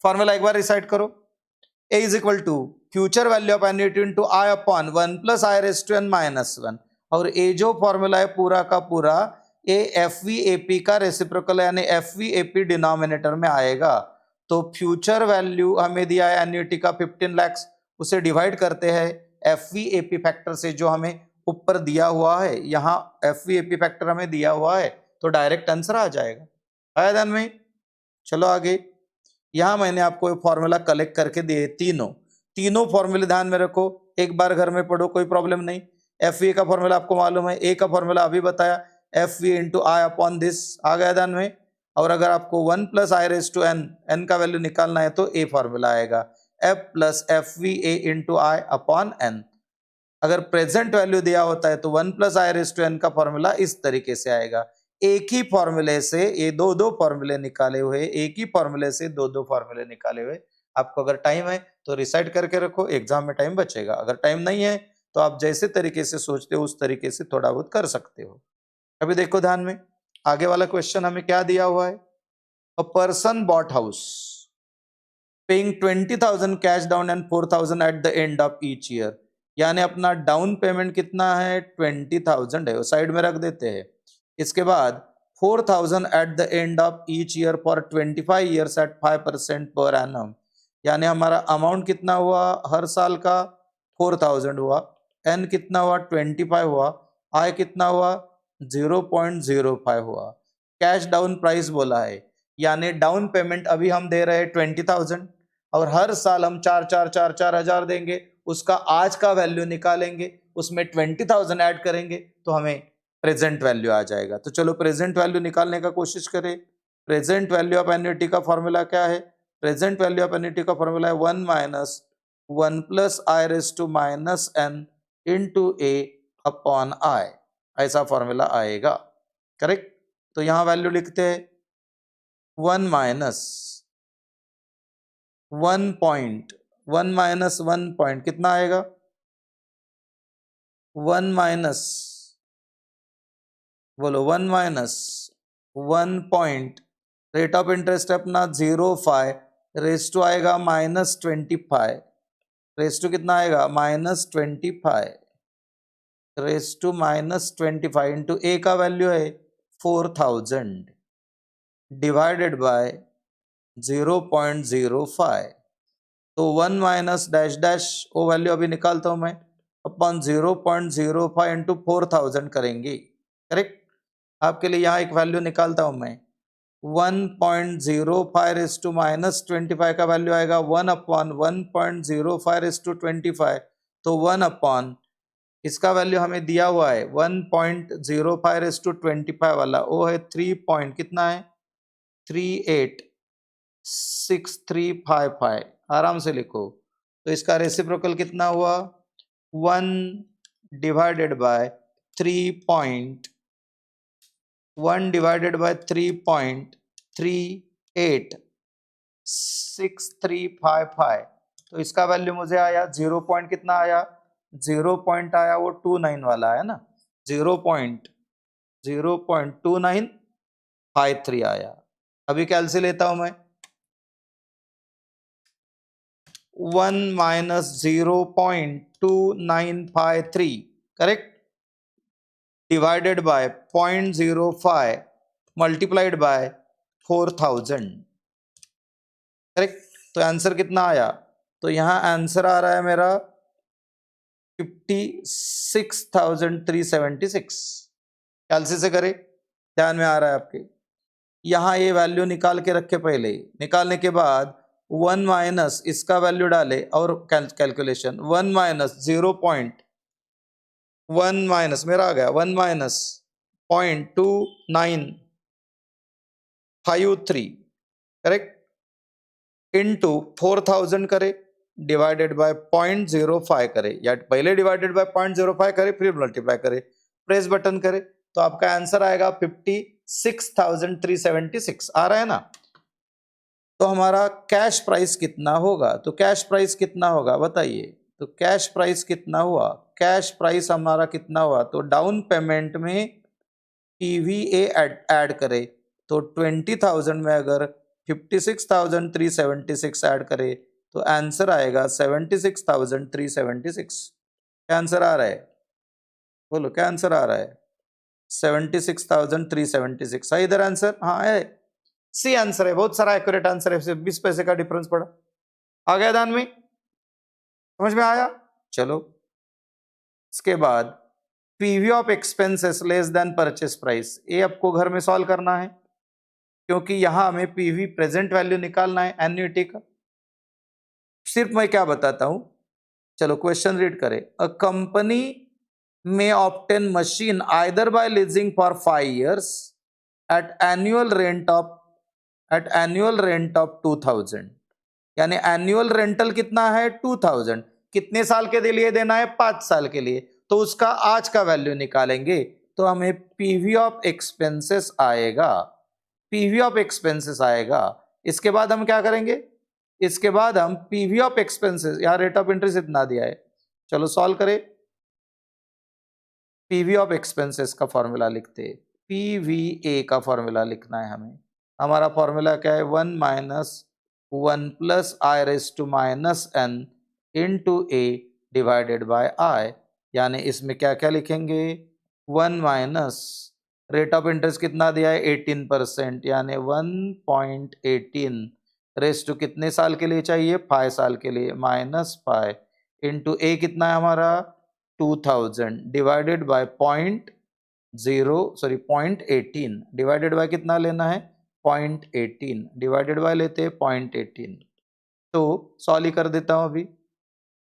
फॉर्मूला एक बार रिसाइट करो। A is equal to future value of annuity into I upon 1 plus I raise to N minus 1। और ए जो फॉर्मूला है पूरा का पूरा A F V A P का रेसिप्रोकल है, यानी F V A P denominator में आएगा। तो फ्यूचर वैल्यू हमें दिया है एन्युटी का 15 लैक्स, उसे डिवाइड करते हैं F V A P factor से जो हमें ऊपर दिया हुआ है। यहाँ F V A P factor हमें दिया हुआ है तो डायरेक्ट आंसर आ जाएगा। आया ध्यान में? चलो आगे। यहां मैंने आपको फॉर्मूला कलेक्ट करके दिए, तीनों फॉर्मूले ध्यान में रखो, एक बार घर में पढ़ो, कोई प्रॉब्लम नहीं। एफ वी का फॉर्मूला आपको मालूम है, ए का फॉर्मूला अभी बताया, F V into i upon this. आ गया ध्यान में? और अगर आपको 1 plus I raise to n का वैल्यू निकालना है तो ए फॉर्मूला आएगा F plus F V A into i upon n. अगर प्रेजेंट वैल्यू दिया होता है तो 1 plus I raise to n का फॉर्मूला इस तरीके से आएगा। एक ही फॉर्मूले से ये दो फॉर्मूले निकाले हुए, एक ही फॉर्मूले से दो फॉर्मूले निकाले हुए। आपको अगर टाइम है तो रिसाइट करके रखो, एग्जाम में टाइम बचेगा। अगर टाइम नहीं है तो आप जैसे तरीके से सोचते हो उस तरीके से थोड़ा बहुत कर सकते हो। अभी देखो ध्यान में, आगे वाला क्वेश्चन हमें क्या दिया हुआ है? A person bought house paying 20,000 cash down and 4,000 at the end of each year. यानी अपना डाउन पेमेंट कितना है? 20,000 है, वो साइड में रख देते हैं। इसके बाद 4,000 at the end of each year for 25 years at 5% per annum. यानी हमारा अमाउंट कितना हुआ हर साल का? 4,000 हुआ। एन कितना हुआ? 25 हुआ। आई कितना हुआ? 0.05 हुआ। कैश डाउन प्राइस बोला है, यानी डाउन पेमेंट अभी हम दे रहे हैं 20,000 और हर साल हम 4,4,4,4,000 देंगे। उसका आज का वैल्यू निकालेंगे, उसमें 20,000 ऐड करेंगे तो हमें प्रेजेंट वैल्यू आ जाएगा। तो चलो प्रेजेंट वैल्यू निकालने का कोशिश करें। प्रेजेंट वैल्यू ऑफ एन्युटी का फॉर्मूला क्या है? प्रेजेंट वैल्यू ऑफ एन्युटी का फॉर्मूला है 1 minus 1 plus I raise to minus N into A upon I. ऐसा फॉर्मूला आएगा, करेक्ट? तो यहां वैल्यू लिखते हैं 1 माइनस 1 माइनस 1 पॉइंट कितना आएगा? 1 माइनस, बोलो 1 minus 1 point, rate of interest अपना 0.5, रेस टू आएगा -25, रेस टू कितना आएगा? -25, रेस टू -25 इंटू ए का वैल्यू है 4,000 डिवाइडेड बाय 0.05। तो 1 माइनस डैश डैश वो वैल्यू अभी निकालता हूं मैं, अपन 0.05 इंटू 4,000 करेंगे, करेक्ट? आपके लिए यहाँ एक वैल्यू निकालता हूं मैं, 1.05 रेस टू -25 का वैल्यू आएगा 1 अपॉन 1.05 रेस टू 25। तो 1 अपॉन इसका वैल्यू हमें दिया हुआ है 1.05 रेस टू 25 वाला, वो है 3 पॉइंट कितना है? 386355। आराम से लिखो। तो इसका रेसिप्रोकल कितना हुआ? 1 divided by 3.6355, तो इसका वैल्यू मुझे आया 0 पॉइंट कितना आया, 0 पॉइंट आया वो 29 वाला है ना, 0.2953 आया। अभी कैलसी लेता हूं मैं, 1 minus 0.2953 correct, divided by 0.05 multiplied by 4000 correct. तो आंसर कितना आया, तो यहां आंसर आ रहा है मेरा 56,376। कैलसी से करे, ध्यान में आ रहा है आपके, यहां ये वैल्यू निकाल के रखे, पहले निकालने के बाद 1 माइनस इसका वैल्यू डाले और कैलकुलेशन 1 माइनस 0.1 माइनस मेरा आ गया 1 माइनस 0.2953 करेक्ट, इनटू 4000 करे, डिवाइडेड बाय 0.05 करे, या पहले डिवाइडेड बाय 0.05 करे फिर मल्टीप्लाई करे, प्रेस बटन करे, तो आपका आंसर आएगा 56,376 आ रहा है ना। तो हमारा कैश प्राइस कितना होगा, तो कैश प्राइस कितना होगा बताइए, तो कैश प्राइस कितना हुआ, कैश प्राइस हमारा कितना हुआ, तो डाउन पेमेंट में पीवीए ऐड करे तो 20,000 में अगर 56,376 ऐड करे तो आंसर आएगा 76,376। क्या आंसर आ रहा है, बोलो क्या आंसर आ रहा है, 76,376 सही इधर आंसर, हाँ है, सी आंसर है, बहुत सारा एक्यूरेट आंसर है, सिर्फ 20 पैसे का डिफरेंस पड़ा। आ गया ध्यान में, समझ में आया, चलो इसके बाद PV of expenses less than purchase price, ये आपको घर में सॉल्व करना है क्योंकि यहां हमें पीवी प्रेजेंट वैल्यू निकालना है एन्युटी का। सिर्फ मैं क्या बताता हूं, चलो क्वेश्चन रीड करें, अ कंपनी में obtain machine either by leasing for 5 years at annual rent of 2000, यानी एनुअल रेंटल कितना है 2000, कितने साल के लिए देना है 5 साल के लिए, तो उसका आज का वैल्यू निकालेंगे तो हमें पीवी ऑफ एक्सपेंसेस आएगा, पीवी ऑफ एक्सपेंसेस आएगा। इसके बाद हम क्या करेंगे, इसके बाद हम पीवी ऑफ एक्सपेंसेस, यहाँ रेट ऑफ इंटरेस्ट इतना दिया है, चलो सॉल्व करें, पीवी ऑफ एक्सपेंसेस का फॉर्मूला लिखते हैं, पीवीए का फॉर्मूला लिखना है हमें, हमारा फॉर्मूला क्या है 1 minus 1 plus I raise to minus N into a divided by आई, यानी इसमें क्या क्या लिखेंगे 1 माइनस रेट ऑफ इंटरेस्ट कितना दिया है 18%, यानी 1.18 रेस टू कितने साल के लिए चाहिए 5 साल के लिए, माइनस 5 इंटू ए कितना है हमारा 2000 डिवाइडेड बाय 0.18 डिवाइडेड बाय कितना लेना है 0.18 डिवाइडेड बाय लेते हैं 0.18, तो सॉल्व कर देता हूं अभी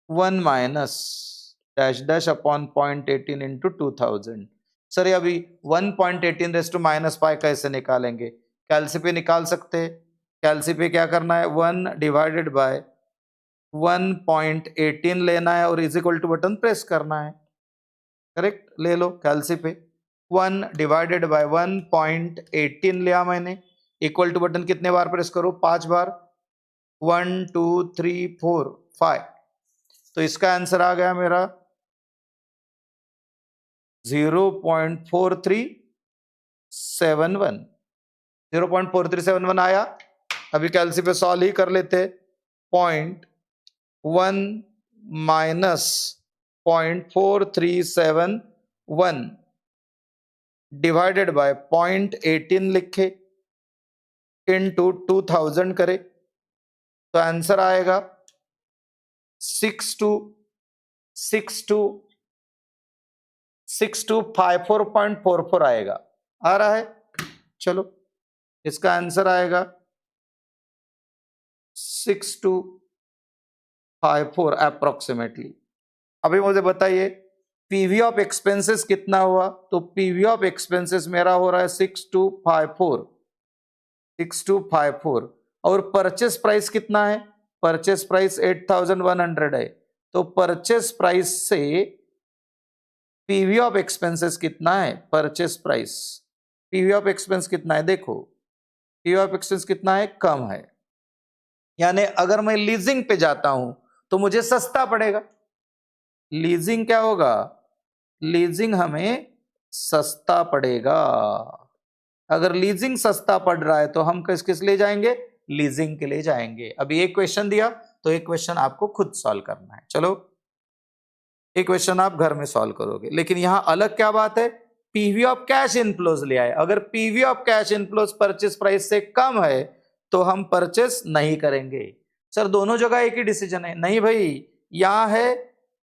1 minus dash dash upon 0.18 into 2000। Sir अभी 1.18 रेस टू माइनस 5 कैसे निकालेंगे, कैलसी पे निकाल सकते हैं, कैलसी पे क्या करना है 1 डिवाइडेड बाय 1.18 लेना है और is equal to button press करना है, करेक्ट, ले लो कैलसी पे 1 डिवाइडेड बाय 1.18 लिया मैंने, इक्वल टू बटन कितने बार प्रेस करो 5 बार, 1 2 3 4 5, तो इसका आंसर आ गया मेरा 0.4371, 0.4371 आया। अभी कैलसी पे सॉल्व ही कर लेते, 0.1 माइनस 0.4371 डिवाइडेड बाय 0.18 लिखे इनटू 2000 करे तो आंसर आएगा 6254.44 आएगा, आ रहा है, चलो इसका आंसर आएगा 6254 अप्रोक्सीमेटली। अभी मुझे बताइए पीवी ऑफ एक्सपेंसेस कितना हुआ, तो पीवी ऑफ एक्सपेंसेस मेरा हो रहा है 6254 और परचेस प्राइस कितना है, परचेस प्राइस 8100 है, तो परचेस प्राइस से पीवी ऑफ एक्सपेंसेस कितना है, purchase price, PV of expense कितना है, देखो पीवी ऑफ एक्सपेंस कितना है, कम है। यानी अगर मैं लीजिंग पे जाता हूं तो मुझे सस्ता पड़ेगा। लीजिंग क्या होगा, लीजिंग हमें सस्ता पड़ेगा। अगर लीजिंग सस्ता पड़ रहा है तो हम किस किस ले जाएंगे, लीजिंग के लिए जाएंगे। अभी एक क्वेश्चन दिया तो एक क्वेश्चन आपको खुद सॉल्व करना है। चलो एक क्वेश्चन आप घर में सॉल्व करोगे, लेकिन यहां अलग क्या बात है, पीवी ऑफ कैश इनफ्लोज ले आए। अगर PV of cash inflows purchase price से कम है तो हम परचेस नहीं करेंगे। सर दोनों जगह एक ही डिसीजन है, नहीं भाई, यहां है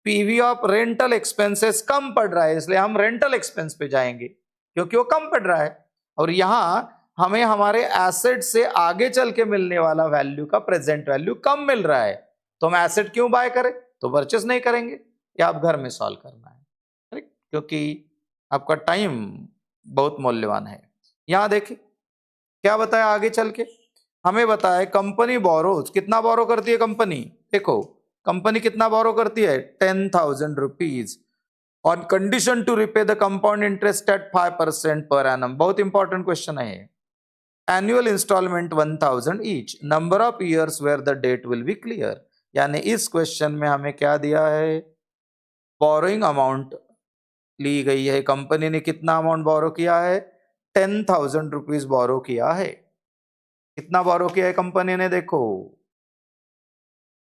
पीवी ऑफ रेंटल एक्सपेंसेस कम पड़ रहा है इसलिए हम रेंटल एक्सपेंस पे जाएंगे क्योंकि वो कम पड़ रहा है। और यहां हमें हमारे एसेट से आगे चल के मिलने वाला वैल्यू का प्रेजेंट वैल्यू कम मिल रहा है, तो हम एसेट क्यों बाय करें, तो परचेस नहीं करेंगे। ये आप घर में सॉल्व करना है, करेक्ट, क्योंकि आपका टाइम बहुत मूल्यवान है। यहां देखिए क्या बताया आगे चल के, हमें बताया कंपनी बोरोज, कितना बोरो करती है कंपनी, देखो कंपनी कितना बोरो करती है, 10,000 rupees on condition to repay the compound interest at 5% per annum. बहुत इंपॉर्टेंट क्वेश्चन है। Annual instalment 1,000 each, number of years where the debt will be clear. यानी इस क्वेश्चन में हमें क्या दिया है, बोरोइंग अमाउंट ली गई है, कंपनी ने कितना अमाउंट बोरो किया है, 10,000 रुपीज बोरो किया है। कितना बोरो किया है कंपनी ने, देखो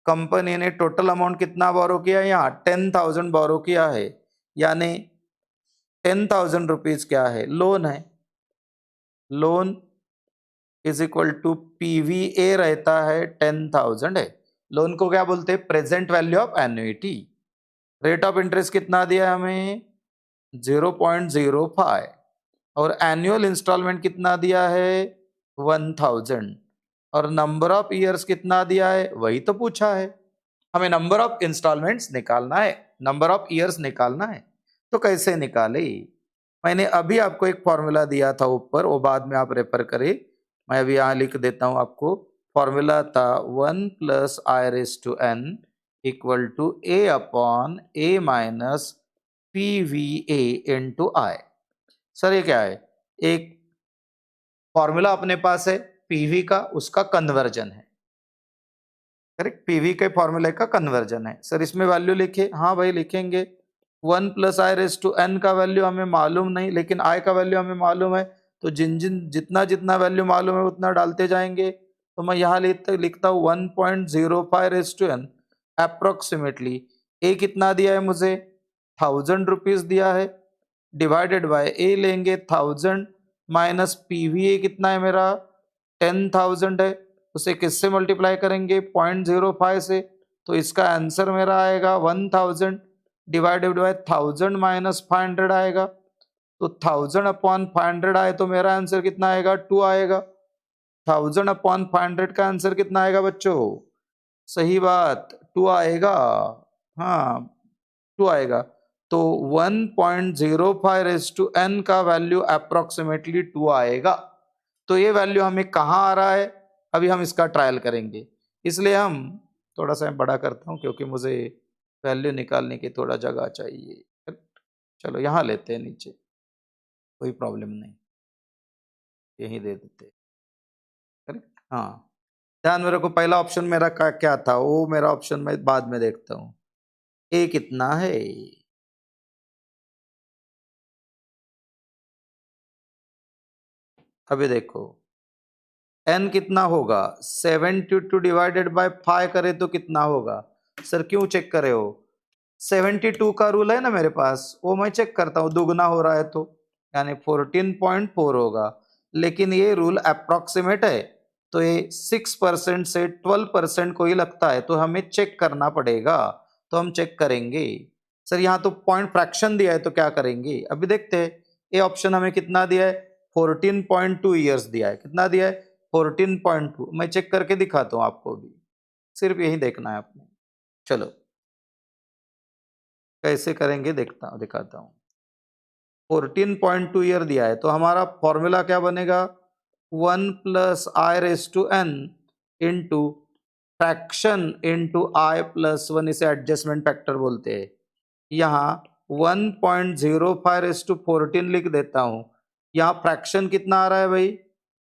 कंपनी ने टोटल अमाउंट कितना बोरो किया है, यहाँ 10,000 बोरो किया है। यानी 10,000 रुपीज क्या है, लोन है। Loan is equal to PVA रहता है 10,000 है। लोन को क्या बोलते हैं, present value of annuity. Rate of interest कितना दिया है हमें, 0.05, और एनुअल इंस्टॉलमेंट कितना दिया है, 1,000, और नंबर ऑफ ईयर्स कितना दिया है, वही तो पूछा है। हमें नंबर ऑफ इंस्टॉलमेंट्स निकालना है, नंबर ऑफ ईयर्स निकालना है। तो कैसे निकाले, मैंने अभी आपको एक फॉर्मूला दिया था ऊपर, वो बाद में आप रेफर करें, मैं अभी यहाँ लिख देता हूँ आपको। फॉर्मूला था 1 + i⁻n equal to a upon a minus PVA into I। Sir ये क्या है, एक फॉर्मूला अपने पास है पीवी का, उसका कन्वर्जन है, करेक्ट, पीवी के फॉर्मूले का कन्वर्जन है। सर इसमें वैल्यू लिखे, हाँ भाई लिखेंगे। 1 + i⁻n का वैल्यू हमें मालूम नहीं, लेकिन i का वैल्यू हमें मालूम है, तो जितना जितना वैल्यू मालूम है उतना डालते जाएंगे। तो मैं यहाँ लिखता हूँ 1.05 अप्रोक्सीमेटली। ए कितना दिया है मुझे, 1,000 रुपीज दिया है, डिवाइडेड बाय ए लेंगे 1,000 माइनस पीवीए कितना है मेरा, 10,000 है, उसे किससे मल्टीप्लाई करेंगे, 0.05 से। तो इसका आंसर मेरा आएगा 1,000 डिवाइडेड बाय 1,000 माइनस 500 आएगा। तो 1,000 अपॉन 500 आए तो मेरा आंसर कितना आएगा, 2 आएगा। 1,000 अपॉन 500 का आंसर कितना आएगा बच्चों, सही बात 2 आएगा, हाँ 2 आएगा। तो 1.05 का वैल्यू अप्रोक्सीमेटली 2 आएगा। तो ये वैल्यू हमें कहाँ आ रहा है, अभी हम इसका ट्रायल करेंगे, इसलिए हम थोड़ा सा बड़ा करता हूँ क्योंकि मुझे वैल्यू निकालने की थोड़ा जगह चाहिए। चलो यहाँ लेते हैं नीचे, कोई प्रॉब्लम नहीं, यही दे देते, करेक्ट। हाँ ध्यान में रखो, पहला ऑप्शन मेरा क्या था, वो मेरा ऑप्शन मैं बाद में देखता हूँ। ए कितना है, अभी देखो n कितना होगा, 72 डिवाइडेड बाय 5 करे तो कितना होगा। सर क्यों चेक करे हो, 72 का रूल है ना मेरे पास, वो मैं चेक करता हूँ, दुगना हो रहा है तो यानी 14.4 होगा। लेकिन ये रूल अप्रोक्सीमेट है, तो ये 6% से 12% को ही लगता है, तो हमें चेक करना पड़ेगा, तो हम चेक करेंगे। सर यहाँ तो पॉइंट फ्रैक्शन दिया है तो क्या करेंगे, अभी देखते हैं। ये ऑप्शन हमें कितना दिया है, 14.2 ईयर्स दिया है, कितना दिया है 14.2। मैं चेक करके दिखाता हूँ आपको भी, सिर्फ यही देखना है आपने। चलो कैसे करेंगे दिखाता हूँ। 14.2 ईयर दिया है तो हमारा फॉर्मूला क्या बनेगा, 1 + i⁻n into fraction into I plus 1, इसे एडजस्टमेंट फैक्टर बोलते हैं। यहाँ 1.05/14 लिख देता हूँ। यहाँ फ्रैक्शन कितना आ रहा है भाई,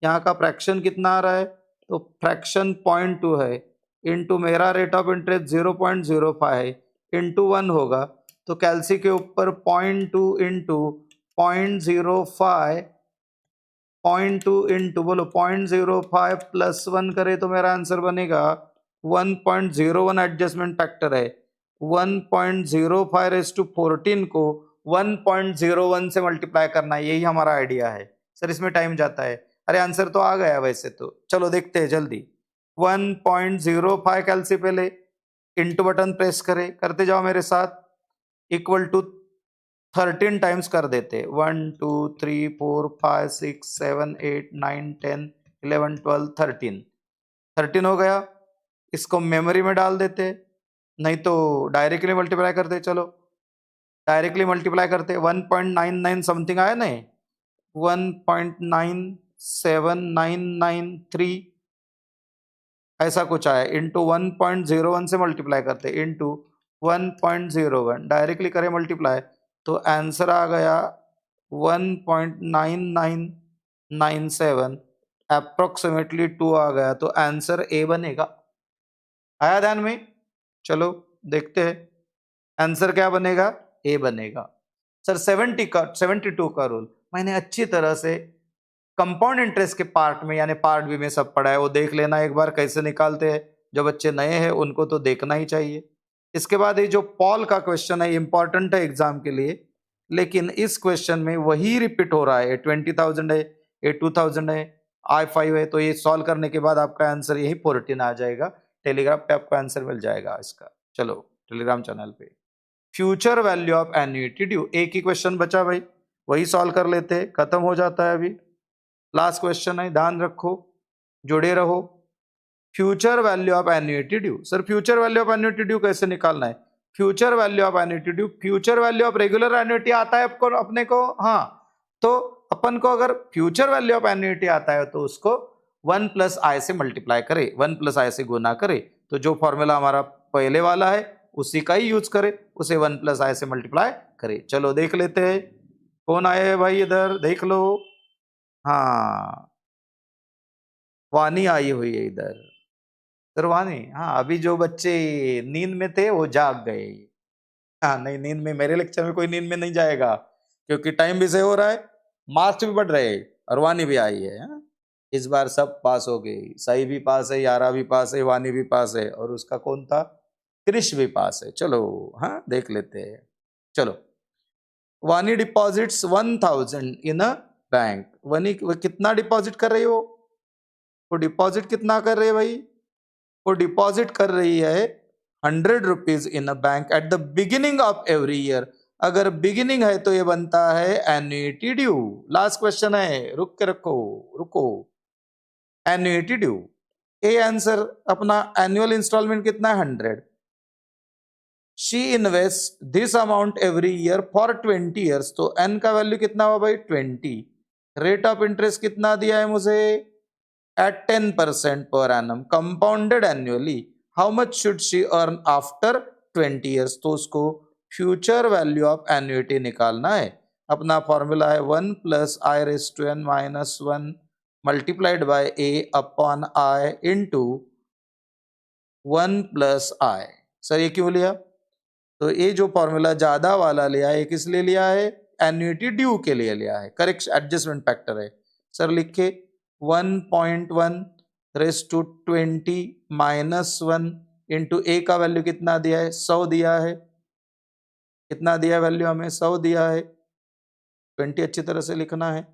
यहाँ का फ्रैक्शन कितना आ रहा है, तो फ्रैक्शन 0.2 है, इनटू मेरा रेट ऑफ इंटरेस्ट 0.05 है, इनटू 1 होगा, तो कैलसी के ऊपर 0.2 इंटू 0.05, 0.2 इंटू बोलो 0.05 प्लस 1 करे तो मेरा आंसर बनेगा 1.01 एडजस्टमेंट फैक्टर है। 1.05/14 को 1.01 से मल्टीप्लाई करना है, यही हमारा आइडिया है। सर इसमें टाइम जाता है, अरे आंसर तो आ गया वैसे तो, चलो देखते हैं जल्दी। 1.05 कैलसी पहले, इंटू बटन प्रेस करे, करते जाओ मेरे साथ, इक्वल टू 13 टाइम्स कर देते, 1 2 3 4 5 6 7 8 9 10 11 12 13 हो गया। इसको मेमोरी में डाल देते, नहीं तो डायरेक्टली मल्टीप्लाई करते। चलो डायरेक्टली मल्टीप्लाई करते, 1.99 समथिंग आया नहीं, 1.97993 ऐसा कुछ आया, इंटू 1.01 से मल्टीप्लाई करते, इंटू 1.01 डायरेक्टली करें मल्टीप्लाई, तो आंसर आ गया 1.9997, अप्रोक्सीमेटली 2 आ गया, तो आंसर ए बनेगा। आया ध्यान में? चलो देखते हैं आंसर क्या बनेगा, ए बनेगा। सर 72 का रूल मैंने अच्छी तरह से कंपाउंड इंटरेस्ट के पार्ट में यानी पार्ट बी में सब पढ़ा है, वो देख लेना एक बार कैसे निकालते हैं। जो बच्चे नए हैं उनको तो देखना ही चाहिए। इसके बाद ये जो पॉल का क्वेश्चन है इंपॉर्टेंट है एग्जाम के लिए, लेकिन इस क्वेश्चन में वही रिपीट हो रहा है। 20,000 है, ये 2,000 है, I5 है, तो ये सॉल्व करने के बाद आपका आंसर यही 14 आ जाएगा। टेलीग्राम पे आपको आंसर मिल जाएगा इसका। चलो टेलीग्राम चैनल पे future value of annuity due, एक ही क्वेश्चन बचा भाई, वही सॉल्व कर लेते हैं, खत्म हो जाता है अभी। लास्ट क्वेश्चन है, ध्यान रखो, जुड़े रहो। Future value of annuity due, sir future value of annuity due कैसे निकालना है? Future value of annuity due, future value of regular annuity आता है आपको अपने को, हाँ, तो अपन को अगर फ्यूचर वैल्यू ऑफ एन्युइटी आता है तो उसको 1 प्लस आई से मल्टीप्लाई करे, 1 प्लस आई से गुना करे, तो जो फॉर्मूला हमारा पहले वाला है उसी का ही यूज करे, उसे 1 प्लस आई से मल्टीप्लाई करे। चलो देख लेते हैं कौन आए है भाई, इधर देख लो। हाँ वानी आई हुई है इधर, सर वानी, हाँ अभी जो बच्चे नींद में थे वो जाग गए। हाँ नहीं, नींद में मेरे लेक्चर में कोई नींद में नहीं जाएगा, क्योंकि टाइम भी से हो रहा है, मार्क्स भी बढ़ रहे हैं, और वानी भी आई है। हाँ? इस बार सब पास हो गई, सही भी पास है, यारा भी पास है, वानी भी पास है, और उसका कौन था, क्रिश भी पास है। चलो हाँ देख लेते हैं। चलो वानी डिपॉजिट्स 1,000 इन अ बैंक, वानी कितना डिपॉजिट कर रही हो, वो डिपॉजिट कितना कर रही है भाई, वो डिपॉजिट कर रही है 100 rupees in a bank at the beginning of every year. अगर बिगिनिंग है तो ये बनता है एन्युइटी ड्यू। लास्ट क्वेश्चन है, रुक के रखो, रुको, एन्युइटी ड्यू, ए आंसर अपना एनुअल इंस्टॉलमेंट कितना है 100। She invest this amount every year for 20 years, तो एन का वैल्यू कितना हुआ भाई 20। रेट ऑफ इंटरेस्ट कितना दिया है मुझे at 10% per annum compounded annually, how much should she earn after 20 years? तो उसको फ्यूचर वैल्यू ऑफ एन्युइटी निकालना है। अपना फॉर्मूला है 1 plus I raise to N minus 1 multiplied by A upon I into 1 plus I. Sir ये क्यों लिया, तो ये जो फॉर्मूला ज्यादा वाला लिया है, किस लिए लिया है, एन्युइटी ड्यू के लिए लिया है, करेक्ट एडजस्टमेंट फैक्टर है। सर लिखे 1.1 रेस टू 20 माइनस 1 इंटू ए का वैल्यू कितना दिया है 100 दिया है, कितना दिया वैल्यू हमें 100 दिया है, 20 अच्छी तरह से लिखना है,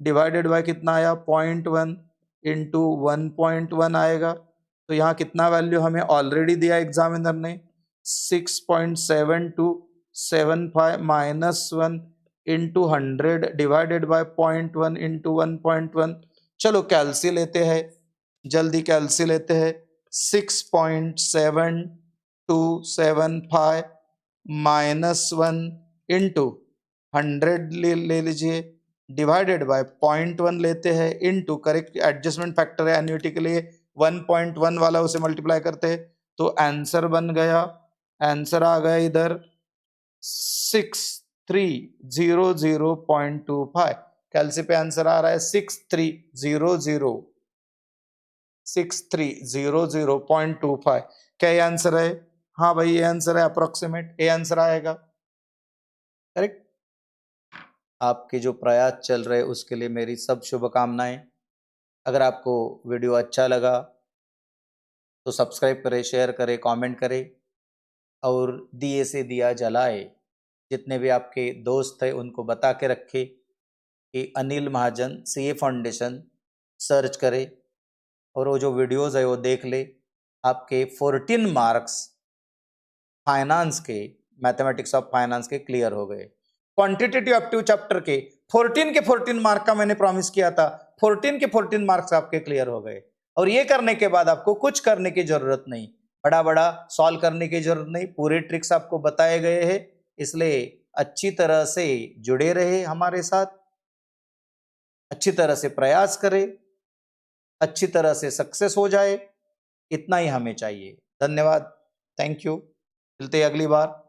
डिवाइडेड बाय कितना आया 0.1 इंटू 1.1 आएगा, तो यहाँ कितना वैल्यू हमें ऑलरेडी दिया एग्जामिनर ने 6.7275 minus 1 into 100 divided by 0.1 into 1.1। चलो कैलसी लेते हैं, जल्दी कैलसी लेते हैं, 6.7275 माइनस 1 इंटू 100 ले लीजिए, डिवाइडेड बाय 0.1 लेते हैं, इंटू करेक्ट एडजस्टमेंट फैक्टर है एन्युइटी के लिए 1.1 वाला उसे मल्टीप्लाई करते हैं तो आंसर बन गया, आंसर आ गया इधर 6300.25। कैलसी पे आंसर आ रहा है 6300.25। क्या ये आंसर है? हाँ भाई ये आंसर है, अप्रोक्सीमेट ये आंसर आएगा, करेक्ट। आपके जो प्रयास चल रहे उसके लिए मेरी सब शुभकामनाएं। अगर आपको वीडियो अच्छा लगा तो सब्सक्राइब करें, शेयर करें, कमेंट करें और दिए से दिया जलाए। जितने भी आपके दोस्त हैं उनको बता के रखें कि अनिल महाजन सीए फाउंडेशन सर्च करे और वो जो वीडियोस है वो देख ले। आपके 14 मार्क्स फाइनेंस के, मैथमेटिक्स ऑफ फाइनेंस के क्लियर हो गए। क्वांटिटेटिव एप्टीट्यूड चैप्टर के 14 मार्क का मैंने प्रॉमिस किया था, 14 मार्क्स आपके क्लियर हो गए। और ये करने के बाद आपको कुछ करने की जरूरत नहीं, बड़ा बड़ा सॉल्व करने की जरूरत नहीं, पूरे ट्रिक्स आपको बताए गए हैं। इसलिए अच्छी तरह से जुड़े रहे हमारे साथ, अच्छी तरह से प्रयास करें, अच्छी तरह से सक्सेस हो जाए, इतना ही हमें चाहिए। धन्यवाद, थैंक यू, मिलते हैं अगली बार।